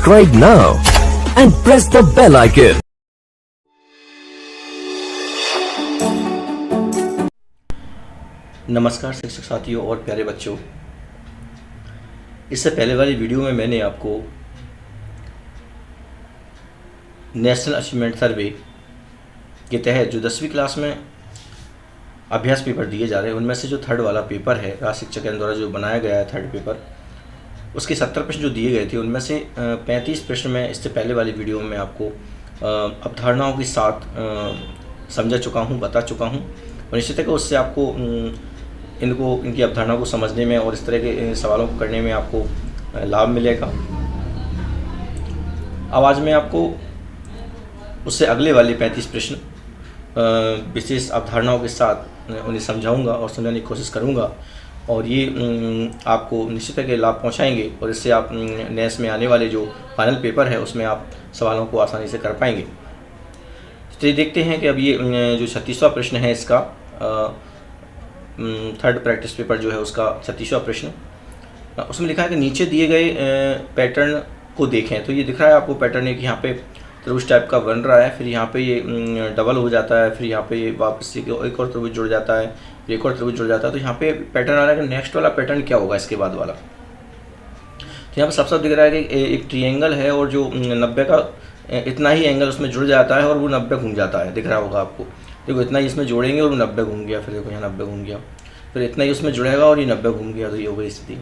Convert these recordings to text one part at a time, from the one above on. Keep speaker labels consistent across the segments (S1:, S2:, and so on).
S1: Subscribe now and press the bell icon.
S2: नमस्कार शिक्षक साथियों और प्यारे बच्चों, इससे पहले वाली वीडियो में मैंने आपको नेशनल अचीवमेंट सर्वे के तहत जो 10वीं क्लास में अभ्यास पेपर दिए जा रहे हैं उनमें से जो थर्ड वाला पेपर है राज्य शिक्षा केंद्र द्वारा जो बनाया गया है थर्ड पेपर, उसके 70 प्रश्न जो दिए गए थे उनमें से 35 प्रश्न मैं इससे पहले वाली वीडियो में आपको अवधारणाओं के साथ समझा चुका हूँ, बता चुका हूँ और निश्चित है कि उससे आपको इनकी अवधारणा को समझने में और इस तरह के सवालों को करने में आपको लाभ मिलेगा। अब आज मैं आपको उससे अगले वाले 35 प्रश्न विशेष अवधारणाओं के साथ उन्हें समझाऊंगा और समझाने की कोशिश करूंगा और ये आपको निश्चित है कि लाभ पहुंचाएंगे और इससे आप नेक्स्ट में आने वाले जो फाइनल पेपर है उसमें आप सवालों को आसानी से कर पाएंगे। तो देखते हैं कि अब ये जो 36वां प्रश्न है इसका थर्ड प्रैक्टिस पेपर जो है उसका 36वां प्रश्न, उसमें लिखा है कि नीचे दिए गए पैटर्न को देखें। तो ये दिख रहा है आपको पैटर्न है कि यहाँ पे त्रिभुज टाइप का बन रहा है, फिर यहाँ पे ये डबल हो जाता है, फिर यहाँ पे ये वापस से एक और त्रिभुज जुड़ जाता है, फिर एक और त्रिभुज जुड़ जाता है। तो यहाँ पे पैटर्न आ रहा है कि नेक्स्ट वाला पैटर्न क्या होगा इसके बाद वाला। तो यहाँ पे सब दिख रहा है कि एक ट्रिएंगल है और जो 90 का इतना ही एंगल उसमें जुड़ जाता है और वो 90 घूम जाता है, दिख रहा होगा आपको। देखो इतना ही इसमें जोड़ेंगे और 90 घूम गया, फिर देखो यहाँ 90 घूम गया, फिर इतना ही उसमें जुड़ेगा और ये 90 घूम गया, तो ये हो गई स्थिति।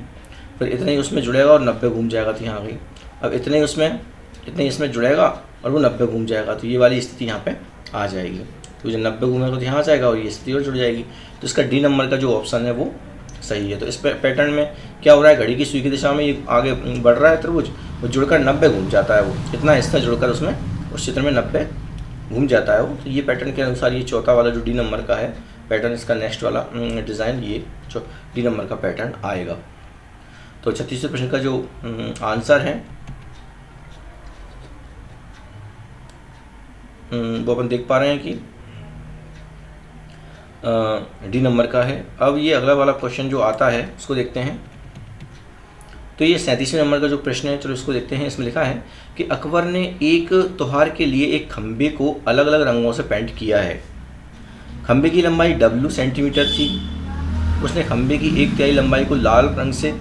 S2: फिर इतना ही उसमें जुड़ेगा और 90 घूम जाएगा, तो यहाँ आ गई। अब इतने ही इसमें जुड़ेगा और वो 90 घूम जाएगा, तो ये वाली स्थिति यहाँ पे आ जाएगी। तो जो 90 घूमेगा तो यहाँ आ जाएगा और ये स्थिति और जुड़ जाएगी। तो इसका डी नंबर का जो ऑप्शन है वो सही है। तो इस पैटर्न में क्या हो रहा है, घड़ी की सुई की दिशा में ये आगे बढ़ रहा है त्रिभुज, वो जुड़कर 90 घूम जाता है, वो इतना हिस्सा जुड़कर उसमें उस चित्र में 90 घूम जाता है वो। तो ये पैटर्न के अनुसार ये चौथा वाला जो डी नंबर का है पैटर्न, इसका नेक्स्ट वाला डिज़ाइन ये जो डी नंबर का पैटर्न आएगा। तो 36वें प्रश्न का जो आंसर है वो अपन देख पा रहे हैं कि डी नंबर का है। अब ये अगला वाला क्वेश्चन जो आता है उसको देखते हैं। तो ये 37वें नंबर का जो प्रश्न है, चलो इसको देखते हैं। इसमें लिखा है कि अकबर ने एक त्योहार के लिए एक खंबे को अलग अलग रंगों से पेंट किया है। खंबे की लंबाई W सेंटीमीटर थी। उसने खंबे की 1/3 लंबाई को लाल रंग से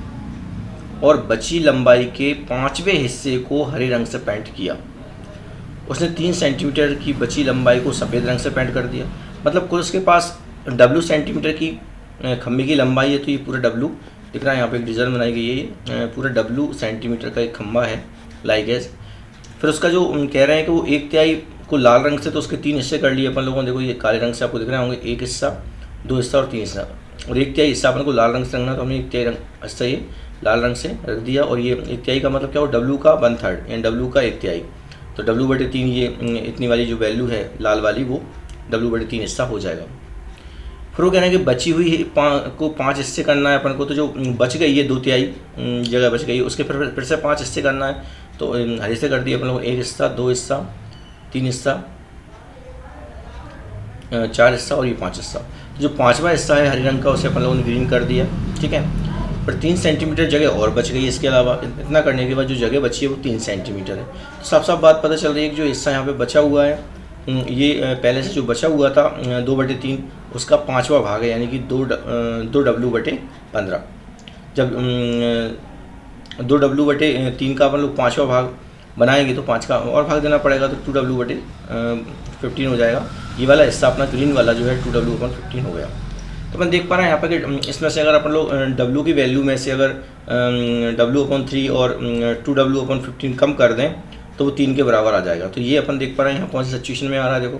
S2: और बची लंबाई के 5वें हिस्से को हरे रंग से पेंट किया। उसने 3 सेंटीमीटर की बची लंबाई को सफ़ेद रंग से पेंट कर दिया। मतलब कुल उसके पास W सेंटीमीटर की खंबे की लंबाई है, तो ये पूरा W दिख रहा है। यहाँ पे एक डिज़ाइन बनाई गई है, पूरा W सेंटीमीटर का एक खंबा है लाइक एज। फिर उसका जो कह रहे हैं कि वो 1/3 को लाल रंग से, तो उसके 3 हिस्से कर लिए अपन लोगों ने। देखो ये काले रंग से आपको दिख रहे होंगे, 1 हिस्सा, 2 हिस्सा और 3 हिस्सा, और 1/3 हिस्सा अपन को लाल रंग से रंगना, तो हमने 1/3 हिस्सा ये लाल रंग से रख दिया। और ये 1/3 का मतलब क्या हो, W का 1/3 यानी W का 1/3, तो W/3 ये इतनी वाली जो वैल्यू है लाल वाली वो W/3 हिस्सा हो जाएगा। फिर वो कहना है कि बची हुई को 5 हिस्से करना है अपन को। तो जो बच गई है 2/3 जगह बच गई, उसके फिर से 5 हिस्से करना है। तो हर हिस्से कर दिए अपन लोग, 1 हिस्सा, 2 हिस्सा, 3 हिस्सा, 4 हिस्सा और ये 5 हिस्सा। तो जो 5वां हिस्सा है हरे रंग का उसे अपन लोगों ने ग्रीन कर दिया, ठीक है। पर 3 सेंटीमीटर जगह और बच गई। इसके अलावा इतना करने के बाद जो जगह बची है वो 3 सेंटीमीटर है। तो साफ साफ बात पता चल रही है कि जो हिस्सा यहाँ पे बचा हुआ है, ये पहले से जो बचा हुआ था 2/3 उसका 5वां भाग है, यानी कि 2W/15। जब 2W/3 का अपन लोग 5वां भाग बनाएंगे तो 5 का और भाग देना पड़ेगा, तो 2W/15 हो जाएगा। ये वाला हिस्सा अपना ग्रीन वाला जो है 2W/15 हो गया। तो अपन देख पा रहे हैं यहाँ पर कि इसमें से अगर अपन लोग W की वैल्यू में से अगर W/3 और 2W/15 कम कर दें तो वो 3 के बराबर आ जाएगा। तो ये अपन देख पा रहे हैं यहाँ कौन सी सिचुएशन में आ रहा है। देखो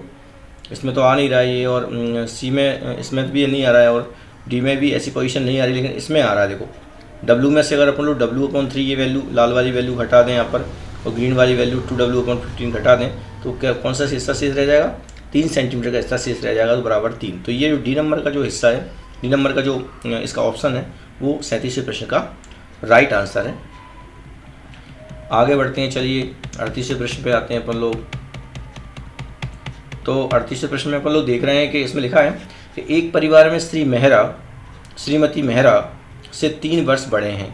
S2: इसमें तो आ नहीं रहा है ये, और C में इसमें भी नहीं आ रहा है, और D में भी ऐसी पोजीशन नहीं आ रही, लेकिन इसमें आ रहा है। देखो W में से अगर अपन लोग W/3 ये वैल्यू लाल वाली वैल्यू घटा दें यहाँ पर और ग्रीन वाली वैल्यू 2W/15 घटा दें तो क्या कौन सा हिस्सा शेष रह जाएगा, 3 सेंटीमीटर का हिस्सा शेष रह जाएगा, तो बराबर 3। तो ये जो डी नंबर का जो हिस्सा है, डी नंबर का जो इसका ऑप्शन है वो 37वें प्रश्न का राइट आंसर है। आगे बढ़ते हैं, चलिए 38वें प्रश्न पे आते हैं अपन लोग। तो 38वें प्रश्न में अपन लोग देख रहे हैं कि इसमें लिखा है कि एक परिवार में श्रीमती मेहरा से 3 वर्ष बड़े हैं।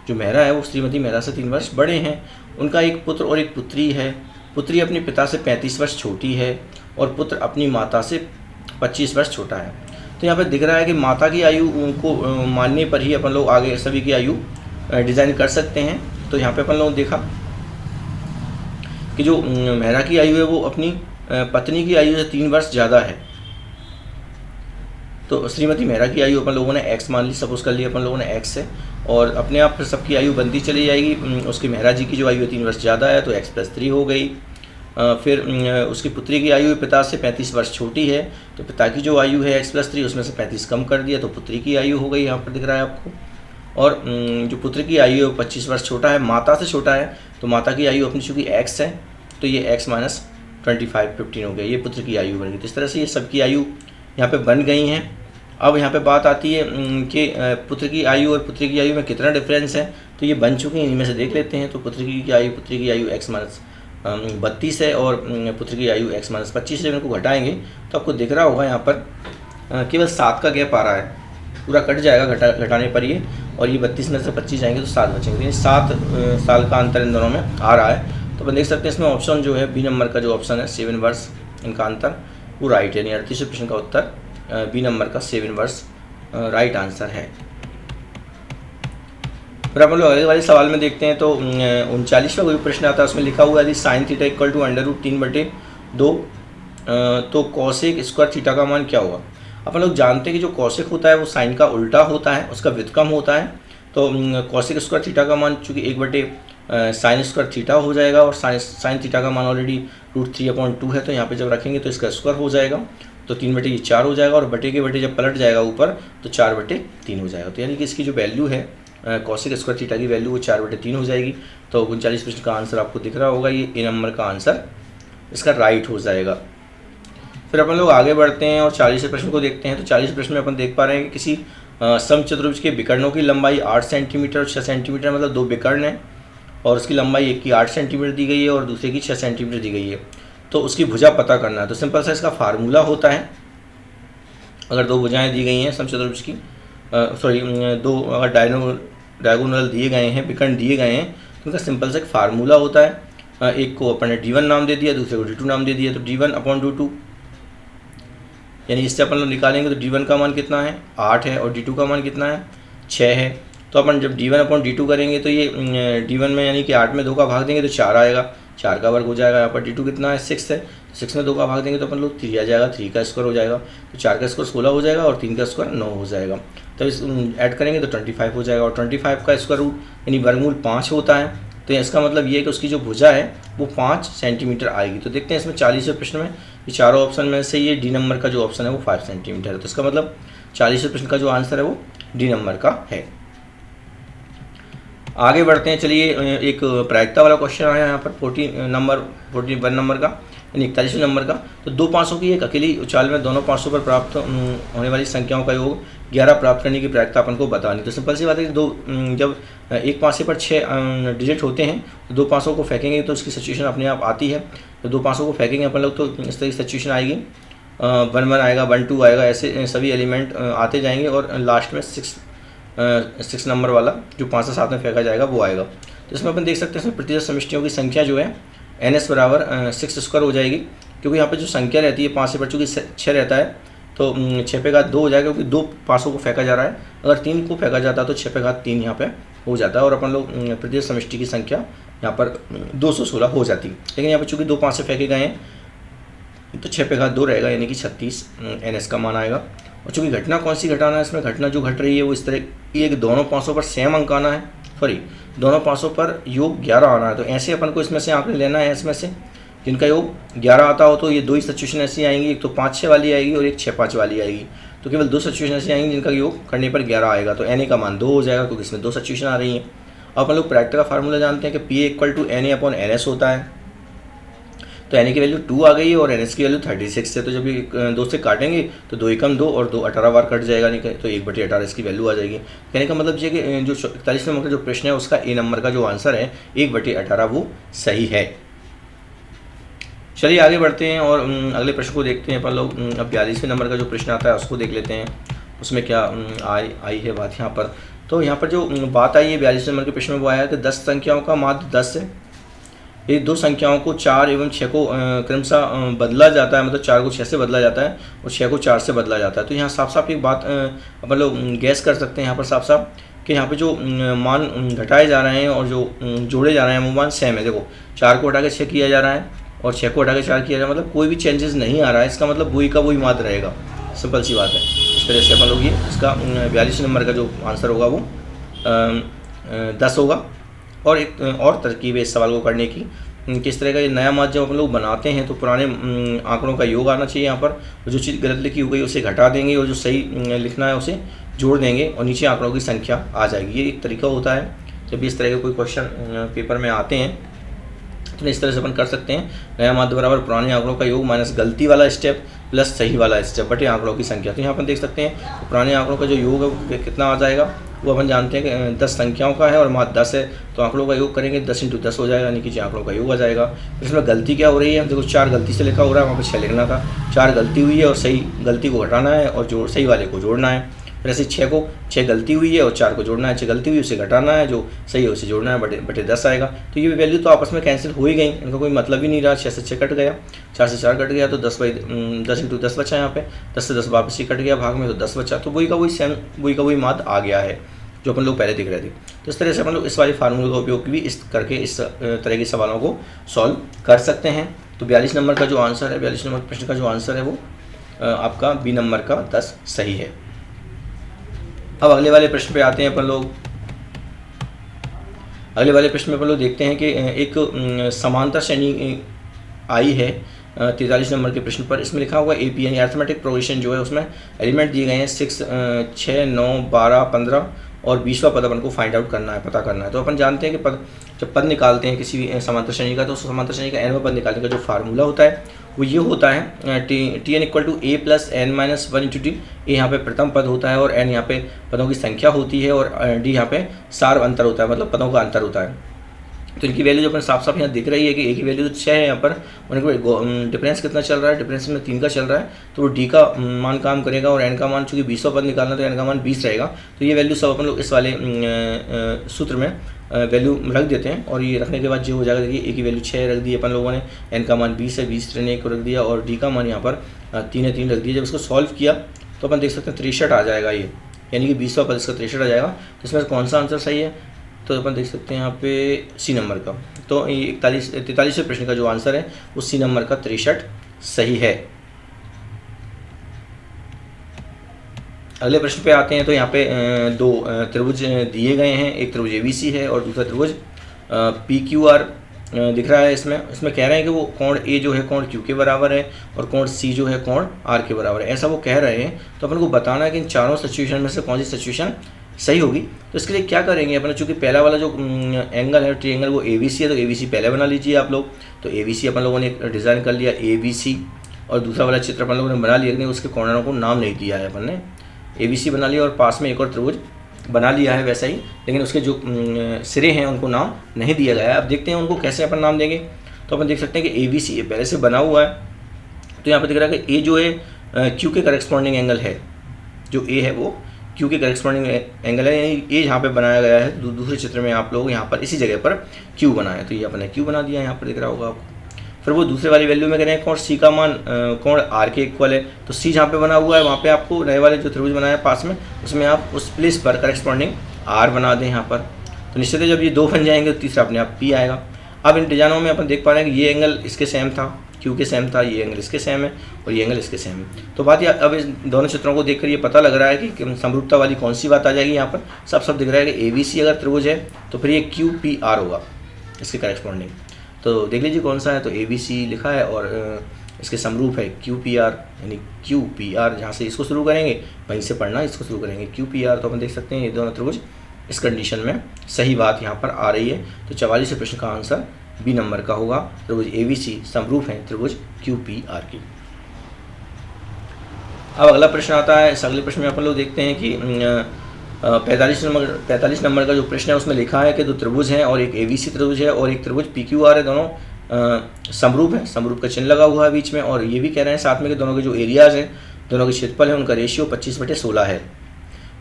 S2: जो मेहरा है वो श्रीमती मेहरा से 3 वर्ष बड़े हैं। उनका एक पुत्र और एक पुत्री है। पुत्री अपने पिता से 35 वर्ष छोटी है और पुत्र अपनी माता से 25 वर्ष छोटा है। तो यहाँ पर दिख रहा है कि माता की आयु को मानने पर ही अपन लोग आगे सभी की आयु डिज़ाइन कर सकते हैं। तो यहाँ पे अपन लोगों ने देखा कि जो मेहरा की आयु है वो अपनी पत्नी की आयु से 3 वर्ष ज़्यादा है। तो श्रीमती मेहरा की आयु अपन लोगों ने x मान ली, सपोज कर लिया अपन लोगों ने x है, और अपने आप फिर सबकी आयु बनती चली जाएगी। उसकी मेहरा जी की जो आयु है 3 वर्ष ज़्यादा है तो x+3 हो गई। फिर उसकी पुत्री की आयु पिता से 35 वर्ष छोटी है, तो पिता की जो आयु है x+3 उसमें से 35 कम कर दिया तो पुत्री की आयु हो गई, यहाँ पर दिख रहा है आपको। और जो पुत्र की आयु है 25 वर्ष छोटा है, माता से छोटा है, तो माता की आयु अपनी चूँकि x है तो ये x माइनस 25 15 हो गया, ये पुत्र की आयु बन गई। तो इस तरह से ये सबकी आयु यहाँ पे बन गई हैं। अब यहाँ पे बात आती है कि पुत्र की आयु और पुत्री की आयु में कितना डिफरेंस है, तो ये बन चुके हैं, इनमें से देख लेते हैं। तो पुत्री की आयु x माइनस 32 है और पुत्र की आयु x माइनस 25 है। इनको घटाएंगे तो आपको दिख रहा होगा यहाँ पर केवल 7 का गैप आ रहा है, पूरा कट जाएगा घटाने पर ये, और ये 32 में से 25 जाएंगे तो 7 बचेंगे। ये 7 साल का अंतर इन दोनों में आ रहा है। तो अपन देख सकते हैं इसमें ऑप्शन जो है बी नंबर का जो ऑप्शन है 7 वर्ष इनका अंतर वो राइट है। यानी 38वें प्रश्न का उत्तर बी नंबर का 7 वर्ष राइट आंसर है। फिर अपन लोग अगले वाले सवाल में देखते हैं। तो 39वां कोई प्रश्न आता है, उसमें लिखा हुआ है यदि साइन थीटा इक्वल टू √3/2 तो कॉसेक स्क्वायर थीटा का मान क्या होगा। अपन लोग जानते हैं कि जो कॉसेक होता है वो साइन का उल्टा होता है, उसका व्युत्क्रम होता है। तो कॉसेक स्क्वायर थीटा का मान चूँकि 1/sin स्क्वायर थीटा हो जाएगा, और साइन थीटा का मान ऑलरेडी √3/2 है, तो यहाँ पे जब रखेंगे तो इसका स्क्वायर हो जाएगा, तो 3/4 हो जाएगा, और बटे के बटे जब पलट जाएगा ऊपर तो 4/3 हो जाएगा। तो यानी कि इसकी जो वैल्यू है कॉसेक स्क्वायर थीटा की वैल्यू वो 4/3 हो जाएगी। तो 39 प्रश्न का आंसर आपको दिख रहा होगा, ये ए नंबर का आंसर इसका राइट हो जाएगा। फिर अपन लोग आगे बढ़ते हैं और 40वें प्रश्न को देखते हैं। तो 40वें प्रश्न में अपन देख पा रहे हैं कि किसी समचतुर्भुज के विकर्णों की लंबाई 8 सेंटीमीटर और 6 सेंटीमीटर, मतलब 2 विकर्ण हैं, और उसकी लंबाई एक की 8 सेंटीमीटर दी गई है और दूसरे की 6 सेंटीमीटर दी गई है। तो उसकी भुजा पता करना है। तो सिंपल सा इसका फार्मूला होता है, अगर 2 भुजाएँ दी गई हैं समचतुर्भुज की, दो अगर डायगोनल दिए गए हैं, विकर्ण दिए गए हैं, तो उनका सिंपल सा एक फार्मूला होता है। एक को अपन ने d1 नाम दे दिया, दूसरे को d2 नाम दे दिया, तो d1/2, यानी इससे अपन लोग निकालेंगे तो d1 का मान कितना है 8 है और d2 का मान कितना है 6 है। तो अपन जब d1/d2 करेंगे तो ये d1 में यानी कि 8 में 2 का भाग देंगे तो 4 आएगा, 4 का वर्ग हो जाएगा। यहाँ पर d2 कितना है 6 है, तो 6 में 2 का भाग देंगे तो अपन लोग 3 आ जाएगा, 3 का स्क्वायर हो जाएगा, तो 4 का स्क्वायर 16 हो जाएगा और 3 का स्क्वायर 9 हो जाएगा। तो इस ऐड करेंगे तो 25 हो जाएगा, और 25 का स्क्वायर रूट यानी वर्गमूल 5 होता है। तो इसका मतलब ये है कि उसकी जो भुजा है वो 5 सेंटीमीटर आएगी। तो देखते हैं इसमें 40वें प्रश्न में ये चारों ऑप्शन में से ये डी नंबर का जो ऑप्शन है वो 5 सेंटीमीटर है। तो इसका मतलब 40वें प्रश्न का जो आंसर है वो डी नंबर का है। आगे बढ़ते हैं, चलिए एक प्रायिकता वाला क्वेश्चन आया यहाँ पर 41 नंबर का, यानी 41वें नंबर का। तो 2 पासों की एक अकेली उछाल में दोनों पासों पर प्राप्त होने वाली संख्याओं का योग 11 प्राप्त करने की प्रायिकता अपन को बतानी। तो सिंपल सी बात है कि जब एक पासे पर 6 डिजिट होते हैं तो 2 पासों को फेंकेंगे तो उसकी सिचुएशन अपने आप आती है। तो 2 पासों को फेंकेंगे अपन लोग तो इस तरह की सिचुएशन आएगी, 1 आएगा, 1 2 आएगा, ऐसे सभी एलिमेंट आते जाएंगे और लास्ट में 6 नंबर वाला जो 5 से 7 में फेंका जाएगा वो आएगा। तो इसमें अपन देख सकते हैं इसमें प्रतिशत समष्टियों की संख्या जो है NS बराबर 6 स्क्वायर हो जाएगी, क्योंकि यहाँ पे जो संख्या रहती है 5 से पर चूँकि 6 रहता है तो 6 पे घात 2 हो जाएगा, क्योंकि 2 पासों को फेंका जा रहा है। अगर 3 को फेंका जाता है तो 6 पे घात 3 यहाँ पे हो जाता है, और अपन लोग प्रतिशत समष्टि की संख्या यहाँ पर 216 हो जाती है। लेकिन यहाँ पर चूँकि 2 5 से फेंके गए हैं तो 6 पे घात 2 रहेगा, यानी कि 36 NS का मान आएगा। और चूँकि घटना कौन सी घटाना है, इसमें घटना जो घट रही है वो इस तरह एक दोनों पासों पर सेम अंक आना है, दोनों पासों पर योग 11 आना है। तो ऐसे अपन को इसमें से आंकड़े लेना है, इसमें से जिनका योग 11 आता हो तो ये 2 ही सिचुएशन ऐसी आएंगी, एक तो 5-6 वाली आएगी और एक 6-5 वाली आएगी। तो केवल 2 सिचुएशन ऐसी आएंगी जिनका योग करने पर 11 आएगा, तो NA का मान 2 हो जाएगा, क्योंकि इसमें 2 सिचुएशन आ रही हैं। अब अपन लोग प्रायिकता का फार्मूला जानते हैं कि PA = NA/NS होता है। तो NA की वैल्यू 2 आ गई है और NS की वैल्यू 36 है। तो जब ये 2 से काटेंगे तो 2 एकम 2 और 2 18 बार कट जाएगा, नहीं तो 1/18 इसकी वैल्यू आ जाएगी। कहने का मतलब ये कि जो 41वें नंबर का जो प्रश्न है उसका A नंबर का जो आंसर है 1/18 वो सही है। चलिए आगे बढ़ते हैं और अगले प्रश्न को देखते हैं अपन लोग। अब 42वें नंबर का जो प्रश्न आता है उसको देख लेते हैं, उसमें क्या आई है बात यहाँ पर। तो यहाँ पर जो बात आई है 42 नंबर के प्रश्न में वो आया कि 10 संख्याओं का माध्य 10 है। ये दो संख्याओं को 4 एवं 6 को क्रमशः बदला जाता है, मतलब 4 को 6 से बदला जाता है और 6 को 4 से बदला जाता है। तो यहाँ साफ साफ एक बात अपन लोग गैस कर सकते हैं यहाँ पर साफ साफ कि यहाँ पे जो मान घटाए जा रहे हैं और जो जोड़े जा रहे हैं वो मान सेम है। देखो 4 को हटा के 6 किया जा रहा है और 6 को हटा के 4 किया जा रहा है, मतलब कोई भी चेंजेस नहीं आ रहा है। इसका मतलब वही का वही माध्य रहेगा, सिंपल सी बात है। इस तरह से अपन लोग ये इसका 42 नंबर का जो आंसर होगा वो 10 होगा। और एक और तरकीब है इस सवाल को करने की, किस तरह का ये नया माध्य जब हम लोग बनाते हैं तो पुराने आंकड़ों का योग आना चाहिए। यहाँ पर जो चीज़ गलत लिखी हो गई उसे घटा देंगे और जो सही लिखना है उसे जोड़ देंगे और नीचे आंकड़ों की संख्या आ जाएगी। ये एक तरीका होता है जब भी इस तरह के कोई क्वेश्चन पेपर में आते हैं तो इस तरह से अपन कर सकते हैं। नया माध्य बराबर पुराने आंकड़ों का योग माइनस गलती वाला स्टेप प्लस सही वाला स्टेप बटे आंकड़ों की संख्या। तो यहाँ अपन देख सकते हैं तो पुराने आंकड़ों का जो योग है वो कितना आ जाएगा, वो अपन जानते हैं कि 10 संख्याओं का है और माध्य 10 है, तो आंकड़ों का योग करेंगे 10 × 10 हो जाएगा, यानी कि आंकड़ों का योग आ जाएगा। तो इसमें गलती क्या हो रही है, देखो 4 गलती से लिखा हो रहा है, वहाँ पर 6 लिखना था, 4 गलती हुई है और सही गलती को घटाना है और सही वाले को जोड़ना है। फिर ऐसे 6 गलती हुई है और 4 को जोड़ना है, 6 गलती हुई उसे घटाना है, जो सही है उसे जोड़ना है, बटे 10 आएगा। तो ये वैल्यू तो आपस में कैंसिल हो ही गई, इनका कोई मतलब ही नहीं रहा। 6 से 6 कट गया, 4 से 4 कट गया तो 10 × 10 बचा यहाँ पे, 10 से 10 वापस ही कट गया भाग में तो 10 बचा। तो वही का वही सेम वही का वही माध्य आ गया है जो अपन लोग पहले दिख रहे थे। तो इस तरह से अपन लोग इस वाले फार्मूले का उपयोग भी इस करके इस तरह के सवालों को सॉल्व कर सकते हैं। तो 42 नंबर का जो आंसर है, 42 नंबर प्रश्न का जो आंसर है वो आपका बी नंबर का 10 सही है। अब अगले वाले प्रश्न पे आते हैं अपन लोग। अगले वाले प्रश्न में अपन लोग देखते हैं कि एक समांतर श्रेणी आई है 43 नंबर के प्रश्न पर। इसमें लिखा हुआ AP यानी अर्थमेटिक प्रोग्रेशन जो है उसमें एलिमेंट दिए गए हैं 6, 6, 9, 12, 15 और 20वां पद अपन को फाइंड आउट करना है, पता करना है। तो अपन जानते हैं कि जब पद निकालते हैं किसी भी समांतर श्रेणी का तो उस समांतर श्रेणी का nवां पद निकालने का जो फार्मूला होता है वो ये होता है Tn = A + n - 1 × D। ए यहाँ पे प्रथम पद होता है और n यहाँ पे पदों की संख्या होती है और D यहाँ पे सार अंतर होता है, मतलब पदों का अंतर होता है। तो इनकी वैल्यू जो अपन साफ साफ यहाँ दिख रही है कि ए की वैल्यू तो 6 है यहाँ पर, उनके डिफरेंस कितना चल रहा है, डिफरेंस में 3 का चल रहा है, तो वो डी का मान काम करेगा और एन का मान, चूँकि 20वां पद निकालना तो एन का मान 20 रहेगा। तो ये वैल्यू सब अपन लोग इस वाले सूत्र में वैल्यू रख देते हैं और ये रखने के बाद जो हो जाएगा, देखिए ए की वैल्यू 6 रख दी अपन लोगों ने, एन का मान 20 है, 20 ने को रख दिया और डी का मान यहाँ पर 3 है, 3 रख दिया। जब इसको सॉल्व किया तो अपन देख सकते हैं 63 आ जाएगा ये, यानी कि 20वां पद इसका 63 आ जाएगा। तो इसमें कौन सा आंसर सही है, तो अपन देख सकते हैं यहाँ पे सी नंबर का। तो 43वें प्रश्न का जो आंसर है वो सी नंबर का 63 सही है। अगले प्रश्न पे आते हैं। तो यहाँ पे दो त्रिभुज दिए गए हैं, एक त्रिभुज ABC है और दूसरा त्रिभुज PQR दिख रहा है। इसमें कह रहे हैं कि वो कोण A जो है कोण Q के बराबर है और कोण C जो है कोण R के बराबर है, ऐसा वो कह रहे हैं। तो अपन को बताना है कि इन चारों सिचुएशन में से कौन सी सिचुएशन सही होगी। तो इसके लिए क्या करेंगे अपन, चूँकि पहला वाला जो एंगल है ट्रायंगल वो ABC है, तो ABC पहले बना लीजिए आप लोग। तो ABC अपन लोगों ने डिज़ाइन कर लिया ABC, और दूसरा वाला चित्र अपन लोगों ने बना लिया, लेकिन उसके कॉर्नरों को नाम नहीं दिया है अपन ने। ABC बना लिया और पास में एक और त्रिभुज बना लिया है वैसा ही, लेकिन उसके जो सिरे हैं उनको नाम नहीं दिया गया है। अब देखते हैं उनको कैसे अपन नाम देंगे। तो अपन देख सकते हैं कि ABC पहले से बना हुआ है, तो यहाँ पर दिख रहा है कि A जो है Q के करेस्पॉन्डिंग एंगल है, जो A है वो Q के करेस्पॉन्डिंग एंगल है, यानी A यहाँ पे बनाया गया है। दूसरे चित्र में आप लोग यहाँ पर इसी जगह पर Q बनाया, तो ये अपने Q बना दिया, यहाँ पर दिख रहा होगा आपको। फिर वो दूसरे वाली वैल्यू में कह रहे हैं कोण C का मान कोण R के इक्वल है, तो C जहाँ पे बना हुआ है वहाँ पे आपको नए वाले जो त्रिभुज बनाया पास में, उसमें आप उस प्लेस पर करेस्पॉन्डिंग R बना दें यहाँ पर। तो निश्चित है जब ये 2 बन जाएंगे तो तीसरा अपने आप P आएगा। अब इन डिजाइनों में अपन देख पा रहे हैं कि ये एंगल इसके सेम था, Q के सेम था, ये एंगल इसके सेम है और ये एंगल इसके सेम है। तो बात ये अब इस दोनों चित्रों को देखकर ये पता लग रहा है कि समरूपता वाली कौन सी बात आ जाएगी। यहाँ पर सब दिख रहा है कि ABC अगर त्रिभुज है तो फिर ये QPR होगा इसके करेस्पॉन्डिंग। तो देख लीजिए कौन सा है, तो ABC लिखा है और इसके समरूप है QPR, यानी QPR जहाँ से इसको शुरू करेंगे वहीं से पढ़ना इसको शुरू करेंगे QPR। तो अपन देख सकते हैं ये दोनों त्रिभुज इस कंडीशन में सही बात यहाँ पर आ रही है। तो 44वें प्रश्न का आंसर बी नंबर का होगा, त्रिभुज ABC समरूप है त्रिभुज QPR की। अब अगला प्रश्न आता है। इस अगले प्रश्न में अपन लोग देखते हैं कि 45 नंबर का जो प्रश्न है उसमें लिखा है कि दो त्रिभुज हैं और एक ABC त्रिभुज है और एक त्रिभुज PQR है, दोनों समरूप है, समरूप का चिन्ह लगा हुआ है बीच में। और ये भी कह रहे हैं साथ में कि दोनों के जो एरियाज़ हैं, दोनों के क्षेत्रफल है, उनका रेशियो 25/16 है।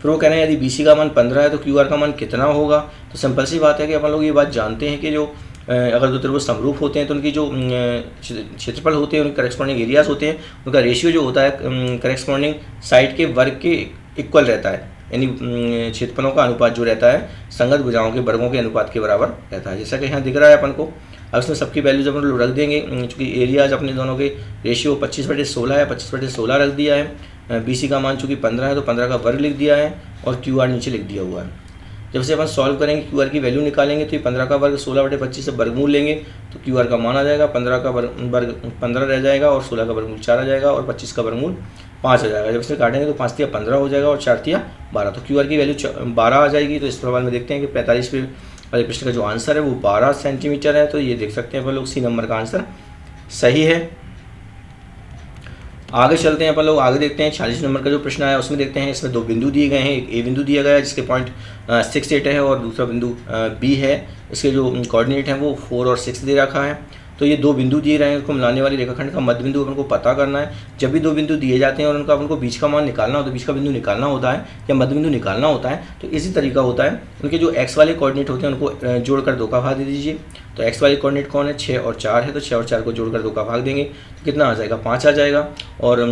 S2: फिर वो कह रहे हैं यदि BC का मान 15 है तो QR का मान कितना होगा। तो सिंपल सी बात है कि अपन लोग ये बात जानते हैं कि जो अगर दो त्रिभुज समरूप होते हैं तो उनकी जो क्षेत्रफल होते हैं, उनके करेस्पॉन्डिंग एरियाज होते हैं, उनका रेशियो जो होता है करेस्पॉन्डिंग साइड के वर्ग के इक्वल रहता है, यानी क्षेत्रफलों का अनुपात जो रहता है संगत भुजाओं के वर्गों के अनुपात के बराबर रहता है, जैसा कि यहाँ दिख रहा है अपन को। अब इसमें सबकी वैल्यूज अपन लोग रख देंगे, चूँकि एरियाज अपने दोनों के रेशियो 25/16 है, 25/16 रख दिया है। BC का मान चूँकि 15 है तो 15 का वर्ग लिख दिया है और QR नीचे लिख दिया हुआ है। जब से अपन सॉल्व करेंगे QR की वैल्यू निकालेंगे तो ये 15 का वर्ग 16/25 से वर्गमूल लेंगे तो QR का मान आ जाएगा, 15 का वर्ग 15 रह जाएगा और 16 का वर्गमूल 4 आ जाएगा और 25 का वर्गमूल 5 आ जाएगा। जब इसे काटेंगे तो 5 × 15 हो जाएगा और 4 × 12, तो QR की वैल्यू 12 आ जाएगी। तो इस सवाल में देखते हैं कि 45वें वाले प्रश्न का जो आंसर है वो 12 सेंटीमीटर है। तो ये देख सकते हैं अपन लोग C नंबर का आंसर सही है। आगे चलते हैं अपन लोग, आगे देखते हैं 46 नंबर का जो प्रश्न आया उसमें देखते हैं। इसमें दो बिंदु दिए गए हैं, एक A बिंदु दिया गया है जिसके पॉइंट 6, 8 है और दूसरा बिंदु B है, इसके जो कोऑर्डिनेट हैं वो 4 और 6 दे रखा है। तो ये दो बिंदु दिए रहे हैं, उनको मिलाने वाली रेखाखंड का मध्य बिंदु अपन को पता करना है। जब भी दो बिंदु दिए जाते हैं और उनका अपन को बीच का मान निकालना होता है, बीच का बिंदु निकालना होता है या मध्य बिंदु निकालना होता है, तो इसी तरीका होता है। उनके जो x वाले कोऑर्डिनेट होते हैं उनको जोड़कर 2 का भाग दे दीजिए। तो x वाले कोऑर्डिनेट कौन है, 6 और 4 है, तो 6 और 4 को जोड़कर 2 का भाग देंगे तो कितना आ जाएगा, 5 आ जाएगा। और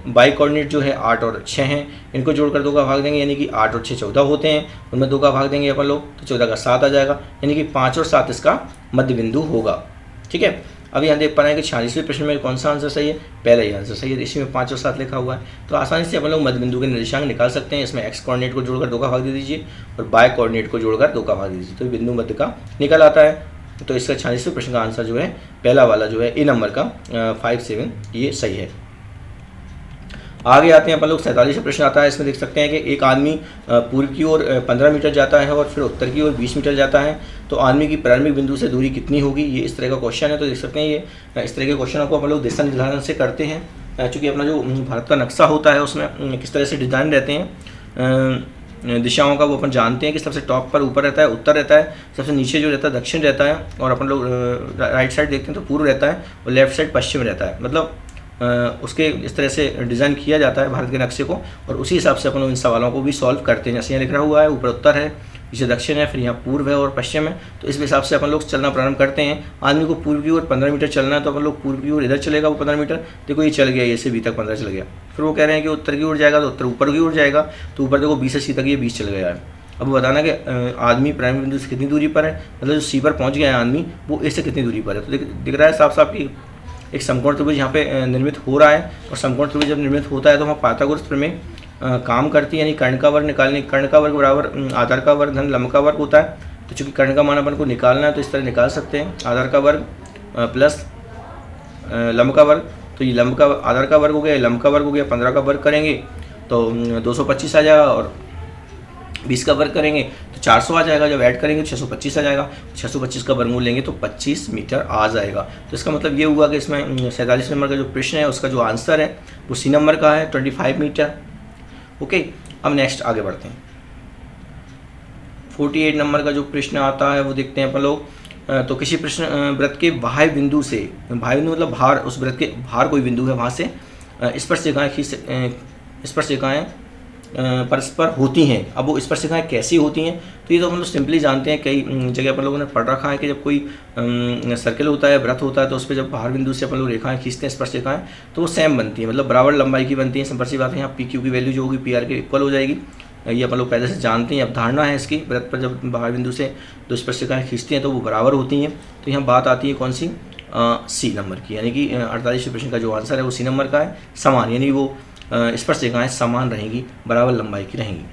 S2: y कोऑर्डिनेट जो है 8 और 6 हैं, इनको जोड़कर 2 का भाग देंगे, यानी कि 8 और 6 14 होते हैं, उनमें 2 का भाग देंगे अपन लोग तो 14 का 7 आ जाएगा, यानी कि 5 और 7 इसका मध्य बिंदु होगा। ठीक है, अब यहाँ देख पा रहे हैं कि 46वें प्रश्न में कौन सा आंसर सही है, पहला ही आंसर सही है। इसी में 5 और 7 लिखा हुआ है, तो आसानी से अपन लोग मध्य बिंदु के निर्देशांक निकाल सकते हैं। इसमें x कोऑर्डिनेट को जोड़कर 2 का भाग दे दीजिए और y कोऑर्डिनेट को जोड़कर 2 का भाग दे दीजिए, तो बिंदु मध्य का निकल आता है। तो इसका 46वें प्रश्न का आंसर जो है पहला वाला जो है A नंबर का 5, 7 ये सही है। आगे आते हैं अपन लोग 47वां प्रश्न आता है। इसमें देख सकते हैं कि एक आदमी पूर्व की ओर 15 मीटर जाता है और फिर उत्तर की ओर 20 मीटर जाता है, तो आदमी की प्रारंभिक बिंदु से दूरी कितनी होगी, ये इस तरह का क्वेश्चन है। तो देख सकते हैं ये इस तरह के क्वेश्चन को अपन लोग दिशा निर्धारण से करते हैं, चूँकि अपना जो भारत का नक्शा होता है उसमें किस तरह से डिज़ाइन रहते हैं दिशाओं का वो अपन जानते हैं कि सबसे टॉप पर ऊपर रहता है उत्तर रहता है, सबसे नीचे जो रहता है दक्षिण रहता है, और अपन लोग राइट साइड देखते हैं तो पूर्व रहता है और लेफ्ट साइड पश्चिम रहता है। मतलब उसके इस तरह से डिज़ाइन किया जाता है भारत के नक्शे को, और उसी हिसाब से अपन इन सवालों को भी सॉल्व करते हैं। जैसे यहाँ लिखा हुआ है ऊपर उत्तर है, नीचे दक्षिण है, फिर यहाँ पूर्व है और पश्चिम है, तो इस हिसाब से अपन लोग चलना प्रारंभ करते हैं। आदमी को पूर्व की ओर 15 मीटर चलना है तो अपन लोग पूर्व की ओर इधर चलेगा वो 15 मीटर, देखो ये चल गया, ये से बी तक 15 चल गया। फिर वो कह रहे हैं कि उत्तर की ओर जाएगा तो उत्तर ऊपर की ओर जाएगा, तो ऊपर देखो 20 से सी तक ये 20 चल गया है। अब बताना कि आदमी प्रारंभिक बिंदु से कितनी दूरी पर है, मतलब जो सी पर पहुँच गया है आदमी वो इससे कितनी दूरी पर है। तो दिख रहा है साफ साफ कि एक समकोण त्रिभुज यहाँ पे निर्मित हो रहा है, और समकोण त्रिभुज जब निर्मित होता है तो वहाँ पाइथागोरस प्रमेय काम करती है, यानी कर्ण का वर्ग निकालने, कर्ण का वर्ग बराबर आधार का वर्ग धन लंब का वर्ग होता है। तो चूँकि कर्ण का मान अपन को निकालना है तो इस तरह निकाल सकते हैं, आधार का वर्ग प्लस लंब का वर्ग, तो ये लंब का आधार का वर्ग हो गया, लंब का वर्ग हो गया, 15 का वर्ग करेंगे तो 225 आ जाएगा, और 20 का वर्ग करेंगे तो 400 आ जाएगा, जब ऐड करेंगे तो 625 आ जाएगा, 625 का वर्गमूल लेंगे तो 25 मीटर आ जाएगा। तो इसका मतलब ये हुआ कि इसमें 47 नंबर का जो प्रश्न है उसका जो आंसर है वो C नंबर का है 25 मीटर। ओके, अब नेक्स्ट आगे बढ़ते हैं। 48 नंबर का जो प्रश्न आता है वो देखते हैं अपन लोग। तो किसी प्रश्न वृत्त के बाह्य बिंदु से, बाह्य बिंदु मतलब भार, उस वृत्त के भार कोई बिंदु है वहाँ से स्पर्शरेखाएँ परस्पर होती हैं। अब वो स्पर्शरेखाएँ कैसी होती हैं तो ये तो हम लोग सिंपली जानते हैं, कई जगह अपन लोगों ने पढ़ रखा है कि जब कोई सर्कल होता है, वृत्त होता है, तो उस पर जब बाहर बिंदु से अपन लोग रेखाएं खींचते हैं स्पर्शरेखाएँ तो वो सेम बनती हैं, मतलब बराबर लंबाई की बनती हैं। सिंपल सी बात है, यहाँ PQ की वैल्यू जो होगी PR के इक्वल हो जाएगी, ये अपन लोग पहले से जानते हैं, अवधारणा है इसकी। वृत्त पर जब बाहर बिंदु से दो स्पर्शरेखाएँ खींचती हैं तो वो बराबर होती हैं। तो यहाँ बात आती है कौन सी, C नंबर की, यानी कि 48वें प्रश्न का जो आंसर है वो C नंबर का है, समान, यानी वो स्पर्शरेखाएँ समान रहेंगी, बराबर लंबाई की रहेंगी।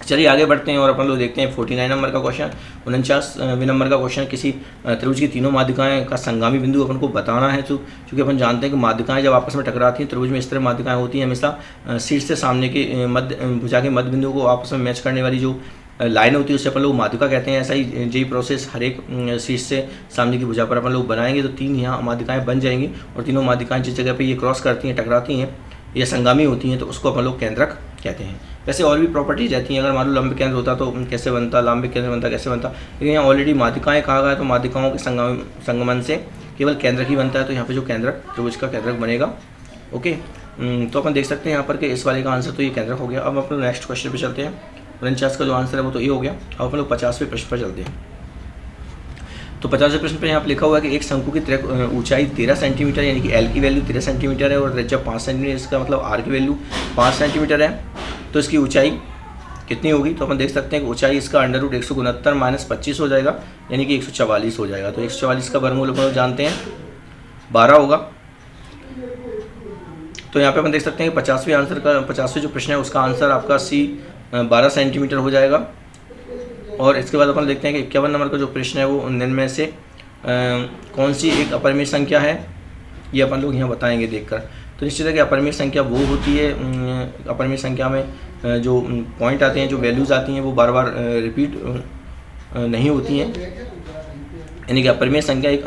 S2: चलिए आगे बढ़ते हैं और अपन लोग देखते हैं 49 नंबर का क्वेश्चन। 49वें नंबर का क्वेश्चन, किसी त्रिभुज की तीनों माध्यिकाएं का संगामी बिंदु अपन को बताना है। तो क्योंकि अपन जानते हैं कि माध्यिकाएं जब आपस में टकराती हैं, त्रिभुज में इस तरह माध्यिकाएं होती हैं, हमेशा शीर्ष से सामने के मध्य भुजा के मध्य बिंदु को आपस में मैच करने वाली जो लाइन होती है उससे अपन लोग माध्यिका कहते हैं। ऐसा ही यही प्रोसेस हर एक शीर्ष से सामने की भुजा पर अपन लोग बनाएंगे तो 3 यहाँ माध्यिकाएँ बन जाएंगी, और तीनों माध्यिकाएँ जिस जगह पर ये क्रॉस करती हैं, टकराती हैं या संगामी होती हैं, तो उसको अपन लोग केंद्रक कहते हैं। वैसे और भी प्रॉपर्टीज रहती हैं, अगर मान लो लंब केंद्र होता तो कैसे बनता, लंबिक केंद्र बनता कैसे बनता, लेकिन यहाँ ऑलरेडी माध्यिकाएँ कहा गया है, तो माध्यिकाओं के संगमन से केवल केंद्रक ही बनता है। तो यहाँ पे जो केंद्रक त्रिभुज का केंद्रक बनेगा। ओके, तो अपन देख सकते हैं यहाँ पर कि इस वाले का आंसर तो ये केंद्रक हो गया। अब अपन नेक्स्ट क्वेश्चन पे चलते हैं। 49 का जो आंसर है वो तो ये हो गया। अब अपन लोग 50वें प्रश्न पर चलते हैं। तो 50वें प्रश्न पे यहाँ पर लिखा हुआ है कि एक शंकु की ऊंचाई 13 सेंटीमीटर यानी कि एल की वैल्यू 13 सेंटीमीटर है और त्रिज्या 5 सेंटीमीटर, इसका मतलब आर की वैल्यू 5 सेंटीमीटर है। तो इसकी ऊंचाई कितनी होगी? तो अपन देख सकते हैं कि ऊंचाई इसका अंडर रूट 169 माइनस 25 हो जाएगा यानी कि 144 हो जाएगा। तो 144 का वर्गमूल अपन जानते हैं 12 होगा। तो यहाँ पे अपन देख सकते हैं कि 50वें जो प्रश्न है उसका आंसर आपका सी 12 सेंटीमीटर हो जाएगा। और इसके बाद अपन देखते हैं कि 51 नंबर का जो प्रश्न है वो उन में से कौन सी एक अपरिमेय संख्या है, ये अपन लोग यहाँ बताएंगे देखकर। तो निश्चित है कि अपरिमेय संख्या वो होती है, अपरिमेय संख्या में जो पॉइंट आते हैं, जो वैल्यूज़ आती हैं वो बार बार रिपीट नहीं होती हैं, यानी कि अपरिमेय संख्या एक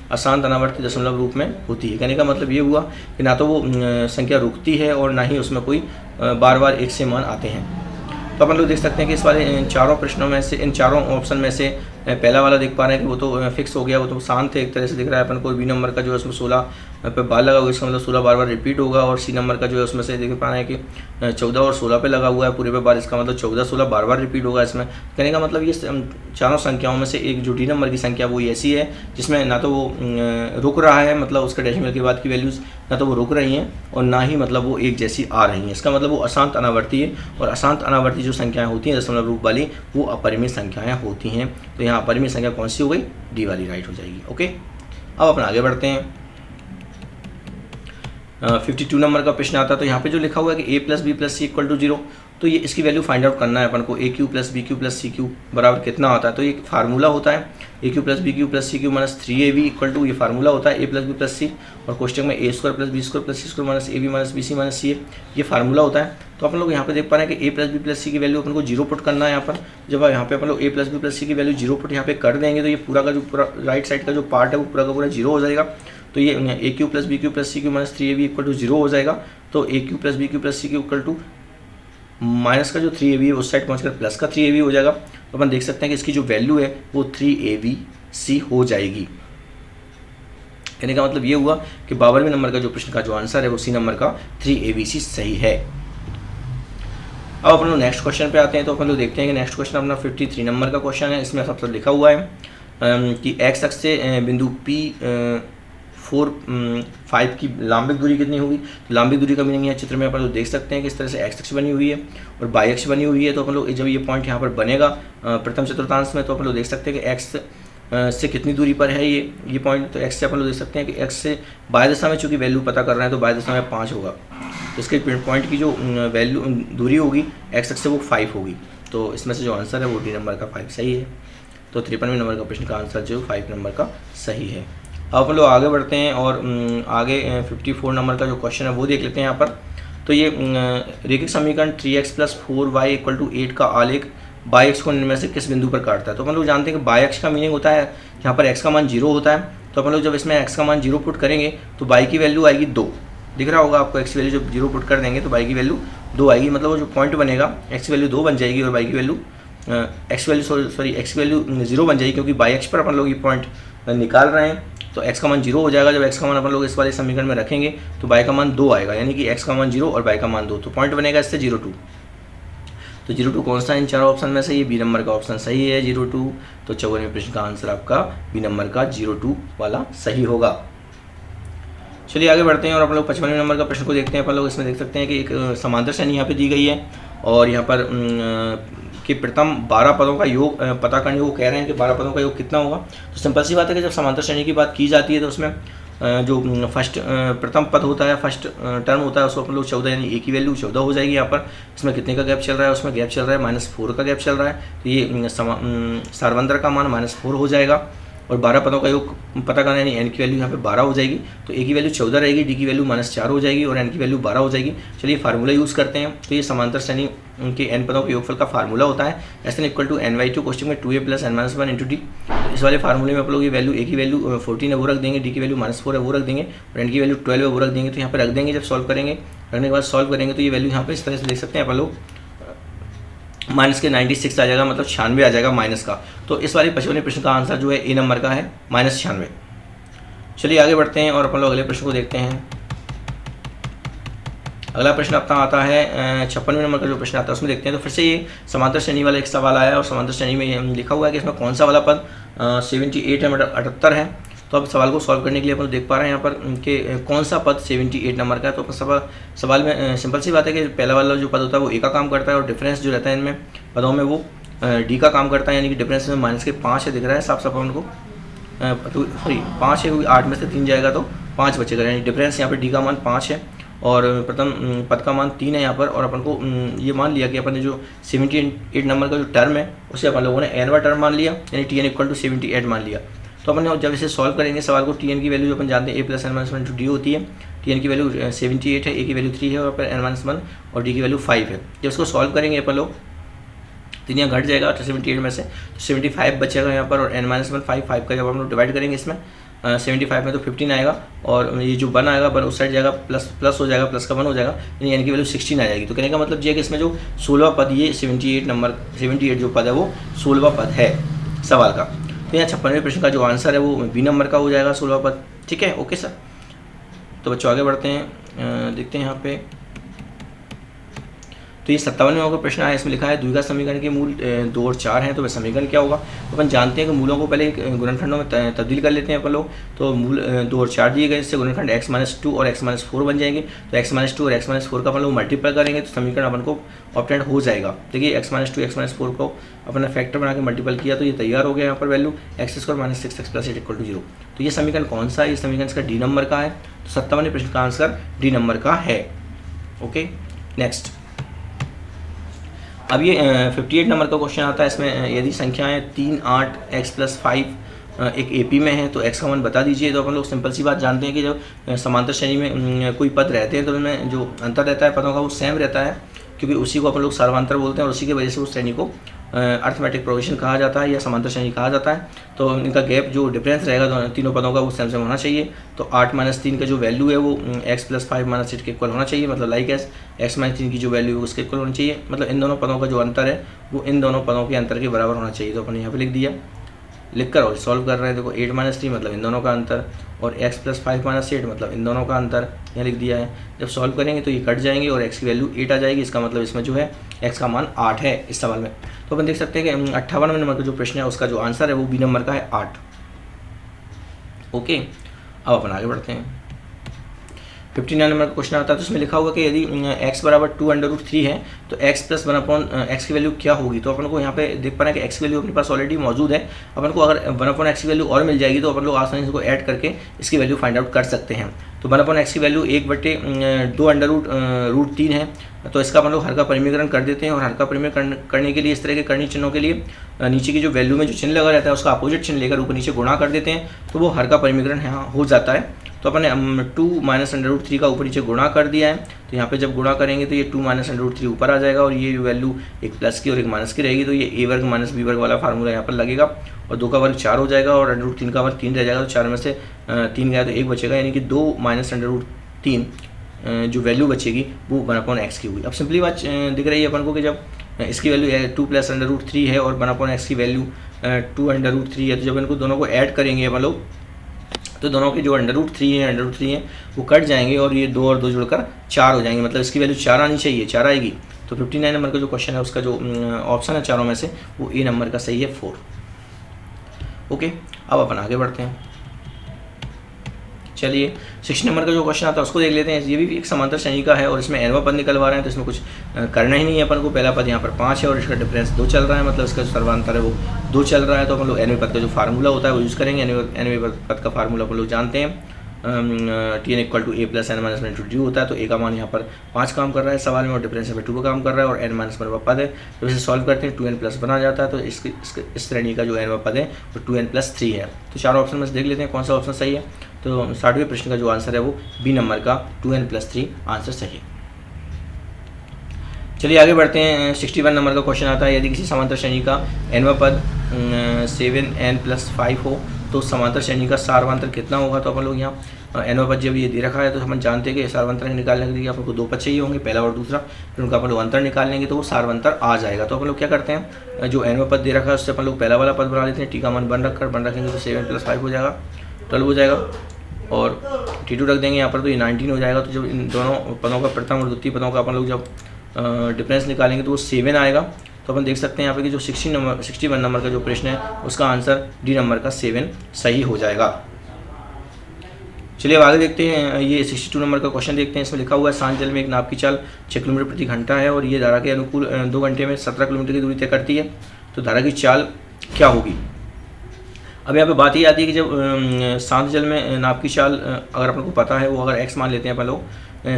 S2: अशांत अनावर्ती दशमलव रूप में होती है। कहने का मतलब ये हुआ कि ना तो वो संख्या रुकती है और ना ही उसमें कोई बार बार एक से मान आते हैं। तो अपन लोग देख सकते हैं कि इस वाले इन चारों प्रश्नों में से, इन चारों ऑप्शन में से पहला वाला देख पा रहे हैं कि वो तो फिक्स हो गया, वो तो शांत है एक तरह से दिख रहा है अपन को। बी नंबर का जो है उसमें 16 पे बार लगा हुआ है, इसका मतलब 16 बार बार रिपीट होगा। और सी नंबर का जो है उसमें से देख पा रहे हैं कि 14 और 16 पे लगा हुआ है पूरे पे बार, इसका मतलब 14-16 बार बार रिपीट होगा इसमें। कहने का मतलब ये चारों संख्याओं में से एक जो डी नंबर की संख्या वो ऐसी है जिसमें ना तो वो रुक रहा है, मतलब उसका डेसिमल के बाद की वैल्यूज़ ना तो वो रुक रही हैं और ना ही मतलब वो एक जैसी आ रही हैं। इसका मतलब वो अशांत अनावर्ती है, और अशांत अनावर्ती जो संख्याएँ होती हैं दशमलव रूप वाली वो अपरिमेय संख्याएँ होती हैं। तो यहाँ अपरिमेय संख्या कौन सी हो गई? डी वाली राइट हो जाएगी। ओके, अब अपन आगे बढ़ते हैं। 52 नंबर का प्रश्न आता है। तो यहाँ पे जो लिखा हुआ है कि a plus B plus C equal to 0, तो ये इसकी वैल्यू फाइंड आउट करना है अपन को। A cube plus B cube plus C cube बराबर कितना होता है? तो ये फार्मूला होता है A cube plus B cube plus C cube minus 3ab equal to, ये फार्मूला होता है A plus B plus C, और क्वेश्चन में A square plus B square plus C square minus A B minus B C minus C A, ये formula होता है। तो अपन लोग यहाँ पे देख पा रहे हैं कि ए प्लस बी प्लस सी की वैल्यू अपन को 0 पुट करना है यहाँ पर। जब यहाँ पे अपन लोग ए प्लस बी प्लस सी की वैल्यू 0 पुट यहाँ पे कर देंगे तो ये पूरा का जो पूरा राइट साइड का जो पार्ट है वो पूरा का पूरा 0 हो जाएगा। तो ये A cube plus B cube plus C cube minus 3ab equal to 0 हो जाएगा। तो A cube plus B cube plus C cube equal to minus का जो 3ab है उस साइड पहुंचकर प्लस का 3ab हो जाएगा। तो अपन देख सकते हैं कि इसकी जो वैल्यू है वो 3abc हो जाएगी। कहने का मतलब ये हुआ कि 52वें नंबर का जो प्रश्न का जो आंसर है वो सी नंबर का 3abc सही है। अब अपन लोग नेक्स्ट क्वेश्चन पे आते हैं। तो अपन लोग देखते हैं कि नेक्स्ट क्वेश्चन अपना 53 नंबर का क्वेश्चन है। इसमें सबसे लिखा हुआ है कि एक्स अक्ष से बिंदु P 4-5 की लांबिक दूरी कितनी होगी। तो लांबिक दूरी का मीनिंग यहाँ चित्र में अपन लोग देख सकते हैं कि इस तरह से एक्स अक्ष बनी हुई है और वाई अक्ष बनी हुई है। तो अपन लोग जब ये पॉइंट यहाँ पर बनेगा प्रथम चतुर्थांश में, तो अपन लोग देख सकते हैं कि एक्स से कितनी दूरी पर है ये पॉइंट। तो एक्स से अपन लोग देख सकते हैं कि एक्स से बाय दिशा में चूँकि वैल्यू पता कर रहे हैं तो बाय दिशा में 5 होगा। तो इसके पॉइंट की जो वैल्यू दूरी होगी एक्स अक्ष से वो 5 होगी। तो इसमें से जो आंसर है वो डी नंबर का 5 सही है। तो 53वें नंबर का प्रश्न का आंसर जो 5 नंबर का सही है। अब अपन लोग आगे बढ़ते हैं और आगे 54 नंबर का जो क्वेश्चन है वो देख लेते हैं यहाँ पर। तो ये रेखिक समीकरण 3x + 4y = 8 का आलेख बाई अक्ष को इनमें से किस बिंदु पर काटता है। तो अपन लोग जानते हैं कि बाई अक्ष का मीनिंग होता है यहाँ पर x का मान 0 होता है। तो अपन लोग जब इसमें x का मान 0 पुट करेंगे तो बाई की वैल्यू आएगी 2। दिख रहा होगा आपको, x की वैल्यू जब 0 पुट कर देंगे तो बाई की वैल्यू 2 आएगी। मतलब वो जो पॉइंट बनेगा x की वैल्यू 2 बन जाएगी और बाई की वैल्यू x की वैल्यू 0 बन जाएगी, क्योंकि बाई अक्ष पर अपन लोग ये पॉइंट निकाल रहे हैं। तो x का मान 0 हो जाएगा। जब x का मान अपन लोग इस वाले समीकरण में रखेंगे तो y का मान 2 आएगा, यानी कि x का मान 0 और y का मान 2। तो पॉइंट बनेगा इससे 0-2। तो 0-2 कौन सा इन चारों ऑप्शन में से? ये बी नंबर का ऑप्शन सही है 0-2। तो 54वें प्रश्न का आंसर आपका बी नंबर का 0-2 वाला सही होगा। चलिए आगे बढ़ते हैं और अपन लोग 55वें नंबर का प्रश्न को देखते हैं। अपन लोग इसमें देख सकते हैं कि एक समांतर श्रेणी यहाँ पे दी गई है और यहाँ पर कि प्रथम 12 पदों का योग पता करने को कह रहे हैं कि 12 पदों का योग कितना होगा। तो सिंपल सी बात है कि जब समांतर श्रेणी की बात की जाती है तो उसमें जो फर्स्ट प्रथम पद होता है, फर्स्ट टर्म होता है, उसको अपन लोग 14 यानी ए की वैल्यू 14 हो जाएगी। यहाँ पर इसमें कितने का गैप चल रहा है? उसमें गैप चल रहा है -4 का गैप चल रहा है। तो ये सारवंतर का मान -4 हो जाएगा और 12 पदों का योग पता करना यानी एन की वैल्यू यहाँ पे 12 हो जाएगी। तो ए की वैल्यू 14 रहेगी, डी की वैल्यू -4 हो जाएगी और एन की वैल्यू 12 हो जाएगी। चलिए फार्मूला यूज़ करते हैं। तो ये समांतर श्रेणी के एन पदों के योगफल का फार्मूला होता है SN = n/2 क्वेश्चन में 2a + n - 1 × d। तो इस वाले फार्मूले में आप लोग ये वैल्यू ए की वैल्यू 14 है वो रख देंगे, डी की वैल्यू -4 है वो रख देंगे और एन की वैल्यू 12 है वो रख देंगे। तो यहाँ पर रख देंगे, जब सॉल्व करेंगे, रखने के बाद सॉल्व करेंगे तो ये वैल्यू यहाँ पर इस तरह से देख सकते हैं अपन लोग माइनस के 96 आ जाएगा, मतलब 96 आ जाएगा माइनस का। तो इस वाले 55वें प्रश्न का आंसर जो है ए नंबर का है -96। चलिए आगे बढ़ते हैं और अपन लोग अगले प्रश्न को देखते हैं। अगला प्रश्न अपना आता है 56वें नंबर का जो प्रश्न आता है उसमें देखते हैं। तो फिर से ये समांतर श्रेणी वाला एक सवाल आया और समांतर श्रेणी में लिखा हुआ है कि इसमें कौन सा वाला पद 78 है मतलब 78 है। तो अब सवाल को सॉल्व करने के लिए अपन देख पा रहे हैं यहाँ पर कि कौन सा पद 78 नंबर का है। तो सवाल में सिंपल सी बात है कि पहला वाला जो पद होता है वो ए का काम करता है और डिफरेंस जो रहता है इनमें पदों में वो डी का काम करता है, यानी कि डिफरेंस में माइनस के 5 है दिख रहा है साफ साफ उनको, तो सॉरी 5 है क्योंकि 8 में से 3 जाएगा तो 5 बचेगा, यानी डिफरेंस यहाँ पर डी का मान 5 है और प्रथम पद का मान 3 है यहाँ पर। और अपन को ये मान लिया कि अपन ने जो 78 नंबर का जो टर्म है उसे अपन लोगों ने एनवा टर्म मान लिया, यानी टी एन इक्वल टू 78 मान लिया। तो अपन जब इसे सॉल्व करेंगे सवाल को, टी एन की वैल्यू जो अपन जानते हैं ए प्लस एन माइनस 1 डी होती है, टी एन की वैल्यू 78 है, ए की वैल्यू 3 है और फिर एन माइनस 1 और डी की वैल्यू 5 है। जब इसको सॉल्व करेंगे अपन लोग तो यहाँ घट जाएगा 78 में से तो 75 बचेगा यहाँ पर, और एन माइनस 1 5 का जब हम लोग डिवाइड करेंगे इसमें 75 में तो 15 आएगा और ये जो 1 आएगा 1 उस साइड जाएगा प्लस हो जाएगा, प्लस का 1 हो जाएगा, यानी एन की वैल्यू 16 आ जाएगी। तो कहने का मतलब ये है कि इसमें जो 16वां पद ये 78 जो पद है वो 16वां पद है सवाल का। तो यहाँ 56वें प्रश्न का जो आंसर है वो बी नंबर का हो जाएगा 16वां पद। ठीक है, ओके सर। तो बच्चों आगे बढ़ते हैं, देखते हैं यहाँ पे। तो ये 57वें नंबर का प्रश्न है, इसमें लिखा है द्विघात समीकरण के मूल 2 और 4 हैं। तो वह समीकरण क्या होगा? तो अपन जानते हैं कि मूलों को पहले गुणनखंडों में तब्दील कर लेते हैं अपन लोग। तो मूल 2 और 4 दिए गए, इससे गुणनखंड x-2 और x-4 बन जाएंगे। तो x-2 और x-4 का अपन लोग मल्टीप्लाई करेंगे तो समीकरण अपन को ऑब्टेन हो जाएगा। देखिए x-2 x-4 को अपन फैक्टर बना के मल्टीपल किया तो ये तैयार हो गया यहाँ पर वैल्यू x² - 6x + 8 = 0। तो ये समीकरण कौन सा है? ये समीकरण इसका डी नंबर का है। तो 57वें प्रश्न का आंसर डी नंबर का है। Okay, next. अब ये 58 नंबर का क्वेश्चन आता है। इसमें यदि संख्याएं 3, 8, x + 5 एक एपी में है तो x का मान बता दीजिए। तो अपन लोग सिंपल सी बात जानते हैं कि जब समांतर श्रेणी में कोई पद रहते हैं तो उनमें जो अंतर रहता है पदों का वो सेम रहता है, क्योंकि उसी को अपन लोग सार्वंतर बोलते हैं और उसी की वजह से उस श्रेणी को अर्थमेटिक प्रोग्रेशन कहा जाता है या समांतर श्रेणी कहा जाता है। तो इनका गैप जो डिफरेंस रहेगा तीनों पदों का वो सेम सेम होना चाहिए। तो 8 - 3 का जो वैल्यू है वो x + 5 - 8 के इक्वल होना चाहिए, मतलब लाइक एस x - 3 की जो वैल्यू है उसके इक्वल होनी चाहिए। मतलब इन दोनों पदों का जो अंतर है वो इन दोनों पदों के अंतर के बराबर होना चाहिए। तो अपन यहाँ पे लिख दिया, लिखकर और सॉल्व कर रहे हैं। देखो 8 - 3 मतलब इन दोनों का अंतर और x + 5 - 8 मतलब इन दोनों का अंतर यहाँ लिख दिया है। जब सॉल्व करेंगे तो ये कट जाएंगे और x की वैल्यू 8 आ जाएगी। इसका मतलब इसमें जो है x का मान 8 है इस सवाल में। तो अपन देख सकते हैं कि 58वें नंबर का जो प्रश्न है उसका जो आंसर है वो बी नंबर का है 8। ओके, अब अपन आगे बढ़ते हैं। 59 नंबर का क्वेश्चन आता है। तो इसमें लिखा हुआ कि यदि x = 2√3 है तो x + 1/x की वैल्यू क्या होगी? तो अपन को यहाँ पे देख पा रहे हैं कि x की वैल्यू अपने पास ऑलरेडी मौजूद है। अपन को अगर 1/x की वैल्यू और मिल जाएगी तो अपन लोग आसानी से इसको ऐड करके इसकी वैल्यू फाइंड आउट कर सकते हैं। तो 1/x की वैल्यू 1/2√3 है। तो इसका अपन लोग हर का परिमीकरण कर देते हैं और हर का परिमीकरण करने के लिए इस तरह के करनी चिन्हों के लिए नीचे की जो वैल्यू में जो चिन्ह लगा रहता है उसका अपोजिट चिन्ह लेकर ऊपर नीचे गुणा कर देते हैं तो वो हर का परिमीकरण यहाँ हो जाता है। तो अपन ने 2 - √3 का ऊपर नीचे गुणा कर दिया है। तो यहाँ पे जब गुणा करेंगे तो ये 2 - √3 ऊपर आ जाएगा और ये वैल्यू एक प्लस की और एक माइनस की रहेगी। तो ये a वर्ग - b वर्ग वाला फार्मूला यहाँ पर लगेगा और 2 का वर्ग 4 हो जाएगा और √3 का वर्ग 3 रह जाएगा। तो 4 में से 3 गया तो 1 बचेगा, यानी कि 2 - √3 जो वैल्यू बचेगी वो 1/x की हुई। अब सिंपली बात दिख रही है अपन को कि जब इसकी वैल्यू 2 + √3 है और 1/x की वैल्यू 2√3 है, तो जब इनको दोनों को ऐड करेंगे अपन लोग तो दोनों के जो √3 हैं वो कट जाएंगे और ये 2 और 2 जुड़कर 4 हो जाएंगे। मतलब इसकी वैल्यू 4 आनी चाहिए, 4 आएगी। तो 59 नंबर का जो क्वेश्चन है उसका जो ऑप्शन है चारों में से वो ए नंबर का सही है 4। ओके, अब अपन आगे बढ़ते हैं। चलिए 60 नंबर का जो क्वेश्चन आता है उसको देख लेते हैं। ये भी एक समांतर श्रेणी का है और इसमें एनवा पद निकलवा रहे हैं तो इसमें कुछ करना ही नहीं है अपन को। पहला पद यहाँ पर 5 है और इसका डिफरेंस 2 चल रहा है, मतलब इसका जो सर्वांतर है वो 2 चल रहा है। तो अपन लोग एनवे पद का जो फार्मूला होता है वो यूज़ करेंगे। एनवे पद का फार्मूला अपन लोग जानते हैं, Tn = a + n - 1 × d होता है। तो a का मान यहाँ पर 5 काम कर रहा है सवाल में और डिफरेंस यहाँ पर 2 का काम कर रहा है और n - 1 पद है। तो इसे सॉल्व करते हैं 2n + 1 आ जाता है। तो इस श्रेणी का जो n पद है वो 2n + 3 है। तो चारों ऑप्शन में से देख लेते हैं कौन सा ऑप्शन सही है। तो 60वें प्रश्न का जो आंसर है वो बी नंबर का 2n + 3 आंसर सही है। चलिए आगे बढ़ते हैं। 61 नंबर का क्वेश्चन आता है। यदि किसी समांतर श्रेणी का nवां पद 7n + 5 हो तो समांतर श्रेणी का सार्वंतर कितना होगा? तो अपन लोग यहाँ nवां पद जब ये दे रखा है तो हम जानते हैं कि सार्वंतर निकालने के लिए आपको 2 पद चाहिए होंगे, पहला और दूसरा। फिर उनका अपन लोग अंतर निकाल लेंगे तो वो सार्वंतर आ जाएगा। तो अपन लोग क्या करते हैं, जो nवां पद दे रखा है उससे अपन लोग पहला वाला पद बना लेते हैं। टी का मान 1 रखेंगे तो 7 + 5 हो जाएगा, 12 हो जाएगा। और T2 रख देंगे यहाँ पर, तो ये 19 हो जाएगा। तो जब इन दोनों पदों का प्रथम और द्वितीय पदों का अपन लोग जब डिफरेंस निकालेंगे तो वो 7 आएगा। तो अपन देख सकते हैं यहाँ पे कि जो 61 नंबर का जो प्रश्न है उसका आंसर डी नंबर का 7 सही हो जाएगा। चलिए अब आगे देखते हैं, ये 62 नंबर का क्वेश्चन देखते हैं। इसमें लिखा हुआ है शांत जल में एक नाव की चाल 6 किलोमीटर प्रति घंटा है और ये धारा के अनुकूल 2 घंटे में 17 किलोमीटर की दूरी तय करती है, तो धारा की चाल क्या होगी। अब यहाँ पे बात ये आती है कि जब शांत जल में नाव की चाल अगर अपन को पता है, वो अगर x मान लेते हैं अपन लोग,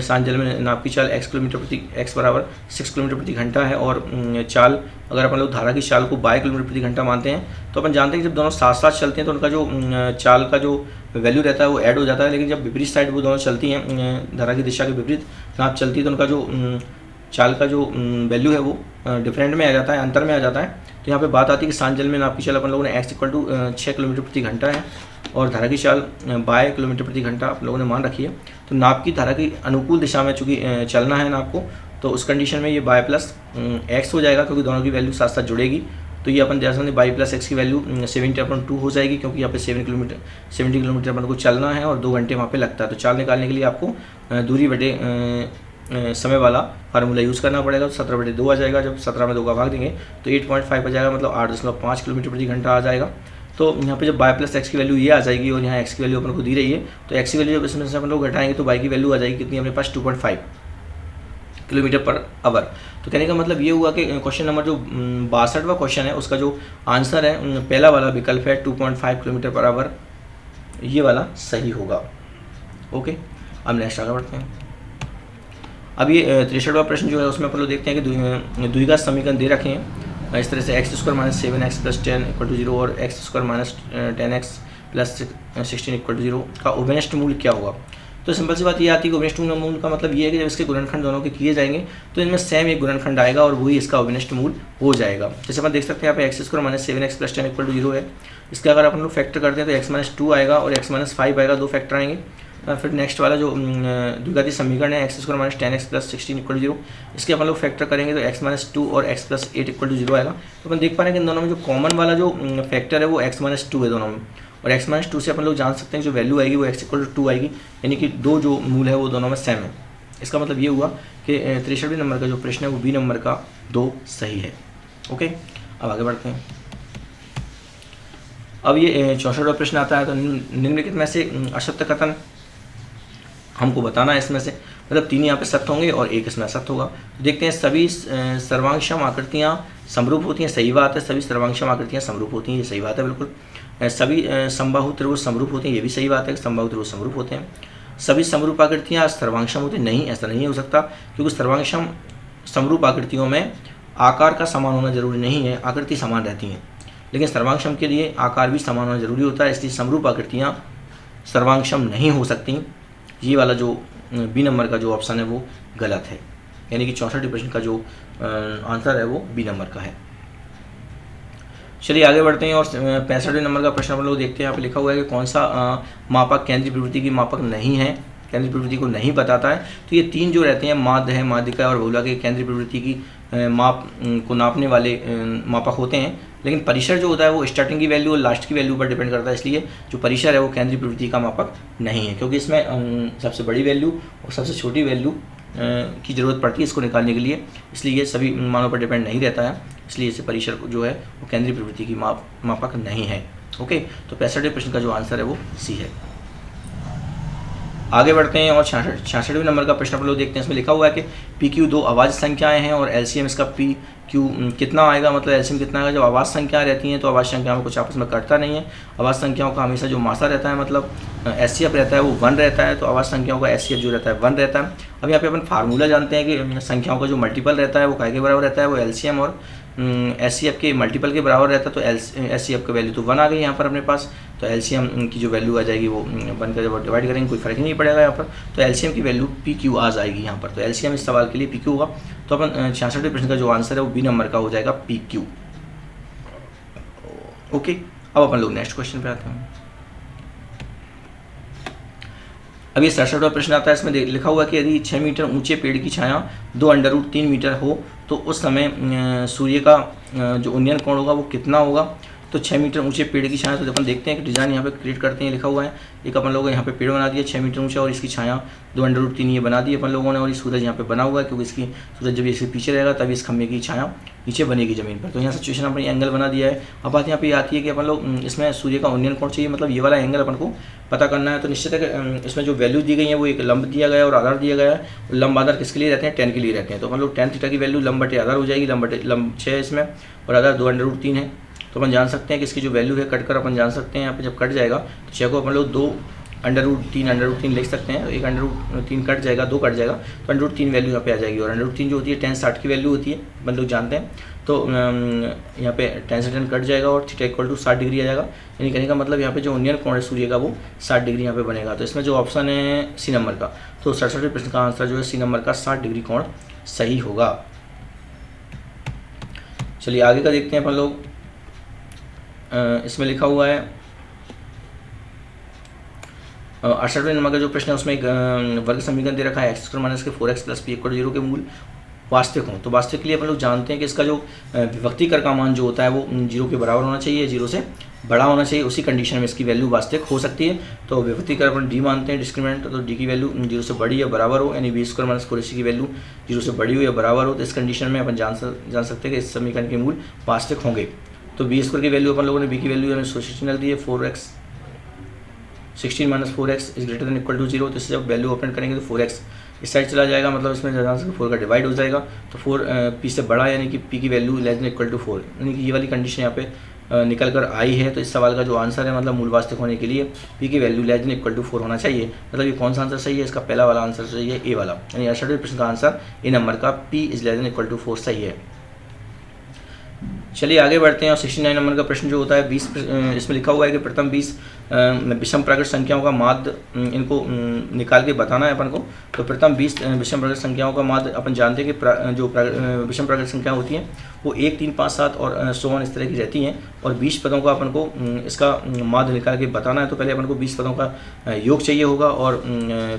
S2: शांत जल में नाव की चाल x बराबर 6 किलोमीटर प्रति घंटा है और चाल अगर अपन लोग धारा की चाल को 22 किलोमीटर प्रति घंटा मानते हैं, तो अपन जानते हैं कि जब दोनों साथ साथ चलते हैं तो उनका जो चाल का जो वैल्यू रहता है वो ऐड हो जाता है। लेकिन जब विपरीत साइड वो दोनों चलती हैं, धारा की दिशा के विपरीत नाव चलती है, तो उनका जो चाल का जो वैल्यू है वो डिफरेंट में आ जाता है, अंतर में आ जाता है। तो यहाँ पे बात आती है कि शांत जल में नाव की चाल अपन लोगों ने x = 6 किलोमीटर प्रति घंटा है और धारा की चाल 22 किलोमीटर प्रति घंटा आप लोगों ने मान रखी है। तो नाव की धारा की अनुकूल दिशा में चूँकि चलना है नाव को, तो उस कंडीशन में ये y + x हो जाएगा, क्योंकि दोनों की वैल्यू साथ साथ जुड़ेगी। तो ये अपन जैसे y + x की वैल्यू 70/2 हो जाएगी, क्योंकि यहाँ पे 70 किलोमीटर अपन को चलना है और 2 घंटे वहाँ पे लगता है। तो चाल निकालने के लिए आपको दूरी बटे समय वाला फार्मूला यूज़ करना पड़ेगा। तो 17/2 आ जाएगा। जब 17 में 2 का भाग देंगे तो 8.5 आ जाएगा, मतलब 8.5 किलोमीटर प्रति घंटा आ जाएगा। तो यहाँ पे जब y + x की वैल्यू ये आ जाएगी और यहाँ x की वैल्यू अपन को दी रही है, तो x की वैल्यू जब इसमें से अपन लोग घटाएंगे तो y की वैल्यू आ जाएगी कितनी अपने पास 2.5 किलोमीटर पर आवर। तो कहने का मतलब ये हुआ कि क्वेश्चन नंबर जो 62वां क्वेश्चन है उसका जो आंसर है पहला वाला विकल्प है 2.5 किलोमीटर पर आवर, ये वाला सही होगा। ओके, अब नेक्स्ट आगे बढ़ते हैं। अब ये 63वां प्रश्न जो है उसमें अपन लोग देखते हैं कि द्विघात समीकरण दे रखे हैं इस तरह से x² - 7x + 10 = 0 और x² - 10x + 16 = 0 का उभयनिष्ठ मूल्य क्या होगा। तो सिंपल सी बात ये आती है कि उभयनिष्ठ मूल्य का मतलब ये है कि जब इसके गुणनखंड दोनों के किए जाएंगे तो इनमें सेम एक गुणनखंड आएगा और वही इसका उभयनिष्ठ मूल्य हो जाएगा। जैसे अपन देख सकते हैं यहाँ पे x² - 7x + 10 = 0 है। इसका अगर अपन लोग फैक्टर करते हैं तो x - 2 आएगा और x - 5 आएगा, 2 फैक्टर आएंगे। फिर नेक्स्ट वाला जो द्विघाती समीकरण है x² - 10x + 16 = 0, इसके अपन लोग फैक्टर करेंगे तो x - 2 और x + 8 = 0 आएगा। तो अपन देख पा रहे हैं कि इन दोनों में जो कॉमन वाला जो फैक्टर है वो x - 2 है दोनों में, और x - 2 से अपन लोग जान सकते हैं जो वैल्यू आएगी वो x = 2 आएगी, यानी कि दो जो मूल है वो दोनों में सेम है। इसका मतलब ये हुआ कि 63वें नंबर का जो प्रश्न है वो बी नंबर का 2 सही है। ओके, अब आगे बढ़ते हैं। अब ये 64वां प्रश्न आता है। तो निम्नलिखित में से असत्य कथन हमको बताना है इसमें से, मतलब 3 यहाँ पे सत्य होंगे और 1 इसमें असत्य होगा। तो देखते हैं, सभी सर्वांगसम आकृतियाँ समरूप होती हैं, सही बात है। सभी सर्वांगसम आकृतियाँ समरूप होती हैं, ये सही बात है बिल्कुल। सभी समबाहु त्रिभुज समरूप होते हैं, ये भी सही बात है, समबाहु त्रिभुज समरूप होते हैं। सभी समरूप आकृतियाँ सर्वांगसम होती नहीं, ऐसा नहीं हो सकता, क्योंकि सर्वांगसम समरूप आकृतियों में आकार का समान होना जरूरी नहीं है, आकृति समान रहती हैं। लेकिन सर्वांगसम के लिए आकार भी समान होना जरूरी होता है, इसलिए समरूप आकृतियाँ सर्वांगसम नहीं हो सकती। ये वाला जो बी नंबर का जो ऑप्शन है वो गलत है, यानी कि 64 प्रश्न का जो आंसर है वो बी नंबर का है। चलिए आगे बढ़ते हैं और 65वें नंबर का प्रश्न हम लोग देखते हैं। यहाँ पे लिखा हुआ है कि कौन सा मापक केंद्रीय प्रवृत्ति की मापक नहीं है, केंद्रीय प्रवृत्ति को नहीं बताता है। तो ये 3 जो रहते हैं, माध्य है, माध्यिका और बहुला, के केंद्रीय प्रवृत्ति की माप को नापने वाले मापक होते हैं। लेकिन परिसर जो होता है वो स्टार्टिंग की वैल्यू और लास्ट की वैल्यू पर डिपेंड करता है, इसलिए जो परिसर है वो केंद्रीय प्रवृत्ति का मापक नहीं है, क्योंकि इसमें सबसे बड़ी वैल्यू और सबसे छोटी वैल्यू की ज़रूरत पड़ती है इसको निकालने के लिए, इसलिए ये सभी मानों पर डिपेंड नहीं रहता है, इसलिए इसे परिसर जो है वो केंद्रीय प्रवृत्ति की मापक नहीं है। ओके, तो 65वें प्रश्न का जो आंसर है वो सी है। आगे बढ़ते हैं और 66वें नंबर का प्रश्न आप लोग देखते हैं। इसमें लिखा हुआ है कि PQ 2 आवाज़ संख्याएं हैं और LCM इसका PQ कितना आएगा, मतलब LCM कितना आएगा। जब आवाज़ संख्याएं रहती हैं तो आवाज़ संख्याओं में कुछ आपस में करता नहीं है। आवाज़ संख्याओं का हमेशा जो मासा रहता है, मतलब SCF रहता है, वो 1 रहता है। तो आवाज़ संख्याओं का SCF जो रहता है 1 रहता है। अब यहाँ पे अपन फार्मूला जानते हैं कि संख्याओं का जो मल्टीपल रहता है वो काय के बराबर रहता है, वो LCM और SCF के मल्टीपल के बराबर रहता है। तो SCF की वैल्यू तो 1 आ गई यहाँ पर अपने पास, तो LCM की जो वैल्यू आ जाएगी वो 1 का जब डिवाइड करेंगे कोई फर्क ही नहीं पड़ेगा यहाँ पर, तो LCM की वैल्यू PQ आ जाएगी यहाँ पर। तो LCM इस सवाल के लिए PQ होगा। तो अपन 66वें प्रश्न का जो आंसर है वो बी नंबर का हो जाएगा PQ। ओके, अब अपन लोग नेक्स्ट क्वेश्चन पे आते हैं। अब ये 67वां प्रश्न आता है। इसमें लिखा हुआ है कि यदि 6 मीटर ऊंचे पेड़ की छाया 2√3 मीटर हो तो उस समय सूर्य का जो उन्नयन कोण होगा वो कितना होगा। तो 6 मीटर ऊंचे पेड़ की छाया। तो अपन देखते हैं कि डिज़ाइन यहाँ पे क्रिएट करते हैं, लिखा हुआ है एक अपन लोगों ने यहाँ पे पेड़ बना दिया 6 मीटर ऊंचा और इसकी छाया 2√3 ये बना दी अपन लोगों ने। और ये सूरज यहाँ पे बना हुआ है क्योंकि इसकी सूरज जब इसके पीछे रहेगा तभी इस खंभे की छाया नीचे बनेगी ज़मीन पर। तो यहाँ सिचुएशन अपन एंगल बना दिया है। अब बात यहाँ पे आती है कि अपन लोग इसमें सूर्य का उन्नयन कोण चाहिए, मतलब ये वाला एंगल अपन को पता करना है। तो निश्चित है कि इसमें जो वैल्यू दी गई है वो एक लंब दिया गया है और आधार दिया गया है। लंब आधार किसके लिए रहते हैं, tan के लिए रहते हैं। तो अपन लोग tan थीटा की वैल्यू लंब बटे आधार हो जाएगी। लंब 6 है इसमें और आधार 2√3 है। तो अपन जान सकते हैं कि इसकी जो वैल्यू है कट कर अपन जान सकते हैं यहाँ पे जब कट जाएगा तो 6 को अपन लोग 2√3 लिख सकते हैं। एक √3 कट जाएगा, 2 कट जाएगा तो √3 वैल्यू यहाँ पे आ जाएगी। और √3 जो होती है tan 60 की वैल्यू होती है, अपन लोग जानते हैं। तो यहाँ पे tan से tan कट जाएगा और थीटा इक्वल टू 60 डिग्री आ जाएगा। यानी कहने का मतलब यहाँ पे जो उन्नयन कोण है सूर्य का वो 60 डिग्री यहाँ पे बनेगा। तो इसमें जो ऑप्शन है सी नंबर का, तो 67वें प्रश्न का आंसर जो है सी नंबर का 60 डिग्री कोण सही होगा। चलिए आगे का देखते हैं अपन लोग। इसमें लिखा हुआ है 68वें नंबर का जो प्रश्न है उसमें एक वर्ग समीकरण दे रखा है x² माइनस के 4x प्लस p = 0 के मूल वास्तविक हों। तो वास्तविक के लिए अपन लोग जानते हैं कि इसका जो विभक्तिकर का मान जो होता है वो 0 के बराबर होना चाहिए, 0 से बड़ा होना चाहिए। उसी कंडीशन में इसकी वैल्यू वास्तविक हो सकती है। तो विभक्तिकर अपन d मानते हैं डिस्क्रिमिनेंट, तो d की वैल्यू 0 से बड़ी या बराबर हो, यानी b² माइनस 4ac की वैल्यू 0 से बड़ी हो या बराबर हो। तो इस कंडीशन में अपन जान सकते हैं कि इस समीकरण के मूल वास्तविक होंगे। तो b² की वैल्यू अपन लोगों ने b की वैल्यू 16 दी है, 4x 16 minus 4x is greater than equal to 0। तो इससे जब वैल्यू ओपन करेंगे तो 4x इस साइड चला जाएगा, मतलब इसमें जान सकते 4 का डिवाइड हो जाएगा। तो 4 p से बड़ा यानी कि p की value less than equal to 4, यानी कि ये वाली कंडीशन यहाँ पे निकल कर आई है। तो इस सवाल का जो आंसर है मतलब मूल वास्तविक होने के लिए p की value less than equal to 4 होना चाहिए। मतलब ये कौन सा आंसर सही है, इसका पहला वाला आंसर सही है, ए वाला, यानी 68वें प्रश्न का आंसर ए नंबर का p is less than equal to 4 सही है। चलिए आगे बढ़ते हैं। और 69 नंबर का प्रश्न जो होता है 20, इसमें लिखा हुआ है कि प्रथम 20 विषम प्राकृत संख्याओं का माध्य इनको निकाल के बताना है अपन को। तो प्रथम 20 विषम प्राकृत संख्याओं का माध्य अपन जानते हैं कि जो विषम प्राकृत संख्या होती हैं वो 1, 3, 5, 7 और so on इस तरह की रहती हैं। और 20 पदों का अपन को इसका माध्य निकाल के बताना है। तो पहले अपन को 20 पदों का योग चाहिए होगा और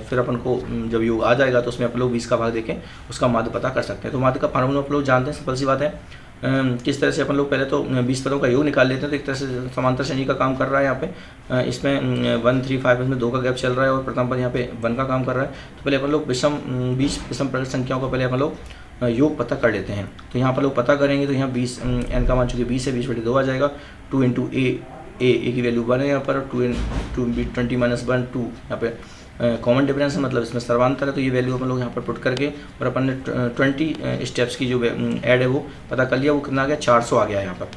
S2: फिर अपन को जब योग आ जाएगा तो उसमें अपन लोग 20 का भाग देखें उसका माध्य पता कर सकते हैं। तो माध्य का फार्मूला अपन लोग जानते हैं, सिंपल सी बात है। किस तरह से अपन लोग पहले तो 20 पदों का योग निकाल लेते हैं। तो एक तरह से समांतर श्रेणी का काम कर रहा है यहाँ पे। इसमें 1, 3, 5 इसमें 2 का गैप चल रहा है और प्रथम पद यहाँ पे 1 का काम कर रहा है। तो पहले अपन लोग 20 विषम प्राकृत संख्याओं का पहले अपन लोग योग पता कर लेते हैं। तो यहाँ पर लोग पता करेंगे तो यहाँ 20 n का मान चूँकि 20 है, 20/2 आ जाएगा। 2 × a की वैल्यू 1 है यहाँ पर, 20 माइनस 1 2 यहाँ पे कॉमन डिफरेंस है, मतलब इसमें सर्वांतर है। तो ये वैल्यू अपन लोग यहाँ पर पुट करके और अपन ने 20 स्टेप्स की जो ऐड है वो पता कर लिया। वो कितना आ गया, 400 आ गया यहाँ पर,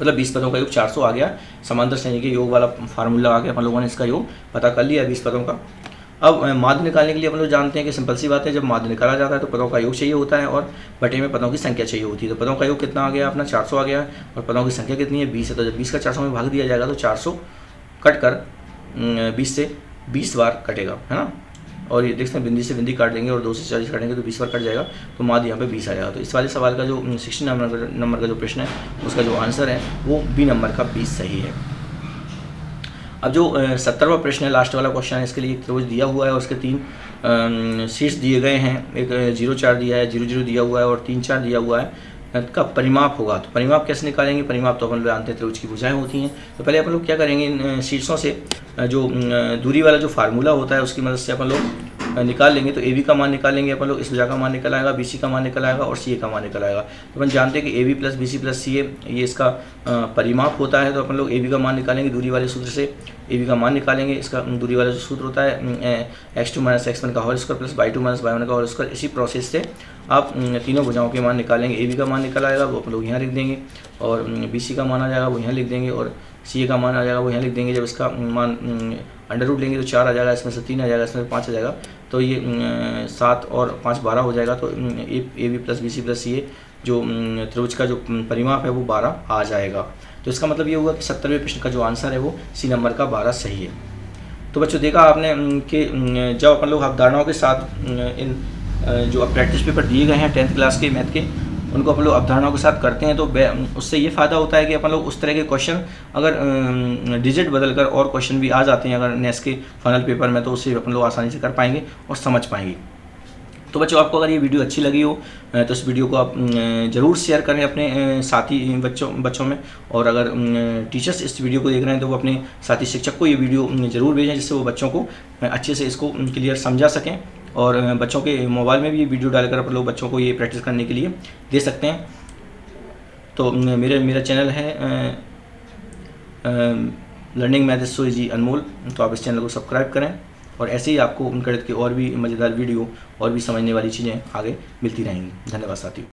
S2: मतलब 20 पदों का योग 400 आ गया। समांतर श्रेणी के योग वाला फार्मूला आ गया, अपन लोगों ने इसका योग पता कर लिया 20 पदों का। अब माध्य निकालने के लिए अपन लोग जानते हैं कि सिंपल सी बात है, जब माध्य निकाला जाता है तो पदों का योग चाहिए होता है और बटे में पदों की संख्या चाहिए होती है। तो पदों का योग कितना आ गया अपना 400 आ गया और पदों की संख्या कितनी है 20 है। तो जब 20 का 400 में भाग दिया जाएगा तो 400 कट कर 20 से 20 बार कटेगा, है ना। और ये देखते हैं बिंदी से बिंदी काट देंगे और 2 से 40 काटेंगे तो 20 बार कट जाएगा। तो माध्य यहाँ पे 20 आ जाएगा। तो इस वाले सवाल का जो 69 नंबर का जो प्रश्न है उसका जो आंसर है वो बी नंबर का 20 सही है। अब जो 70वां प्रश्न है, लास्ट वाला क्वेश्चन है, इसके लिए एक त्रिभुज दिया हुआ है और उसके 3 शीट्स दिए गए हैं। एक 0, 4 दिया है, 0, 0 दिया हुआ है और 3, 4 दिया हुआ है। का परिमाप होगा। तो परिमाप कैसे निकालेंगे, परिमाप तो अपन लोग जानते हैं त्रिभुज की भुजाएं होती हैं। तो पहले अपन लोग क्या करेंगे, इन शीट्सों से जो दूरी वाला जो फार्मूला होता है उसकी मदद से अपन लोग निकाल लेंगे। तो ए बी का मान निकालेंगे अपन लोग, इस भुजा का मान निकल आएगा, बी सी का मान निकल आएगा और सी ए का मान निकल आएगा। तो अपन जानते हैं कि A B plus B C plus C A ये इसका परिमाप होता है। तो अपन लोग ए बी का मान निकालेंगे दूरी वाले सूत्र से, ए बी का मान निकालेंगे। इसका दूरी वाला जो सूत्र होता है x2 - x1 का whole square plus y2 - y1 का होल स्क्वायर। इसी प्रोसेस से आप तीनों भुजाओं के मान निकालेंगे। ए बी का मान निकल आएगा वो अपन लोग यहाँ लिख देंगे और बी सी का मान आ जाएगा वो यहाँ लिख देंगे और सी ए का मान आ जाएगा वो यहाँ लिख देंगे। जब इसका मान अंडर रूट लेंगे तो 4 आ जाएगा, इसमें से 3 आ जाएगा, इसमें से 5 आ जाएगा। तो ये 7 और 5 12 हो जाएगा। तो A B plus B C plus C A जो त्रिभुज का जो परिमाप है वो 12 आ जाएगा। तो इसका मतलब ये होगा कि 70वें प्रश्न का जो आंसर है वो सी नंबर का 12 सही है। तो बच्चों देखा आपने कि जब अपन लोग अवधारणाओं के साथ इन जो प्रैक्टिस पेपर दिए गए हैं 10th क्लास के मैथ के, उनको अपन लोग अवधारणाओं के साथ करते हैं तो उससे ये फ़ायदा होता है कि अपन लोग उस तरह के क्वेश्चन अगर डिजिट बदल कर और क्वेश्चन भी आ जाते हैं अगर नेक्स्ट के फाइनल पेपर में, तो उससे अपन लोग आसानी से कर पाएंगे और समझ पाएंगे। तो बच्चों, आपको अगर ये वीडियो अच्छी लगी हो तो इस वीडियो को आप ज़रूर शेयर करें अपने साथी बच्चों में। और अगर टीचर्स इस वीडियो को देख रहे हैं तो वो अपने साथी शिक्षक को ये वीडियो ज़रूर भेजें, जिससे वो बच्चों को अच्छे से इसको क्लियर समझा सकें। और बच्चों के मोबाइल में भी ये वीडियो डालकर आप लोग बच्चों को ये प्रैक्टिस करने के लिए दे सकते हैं। तो मेरा चैनल है लर्निंग मैथ सो इजी अनमोल, तो आप इस चैनल को सब्सक्राइब करें और ऐसे ही आपको गणित के और भी मज़ेदार वीडियो और भी समझने वाली चीज़ें आगे मिलती रहेंगी। धन्यवाद साथियों।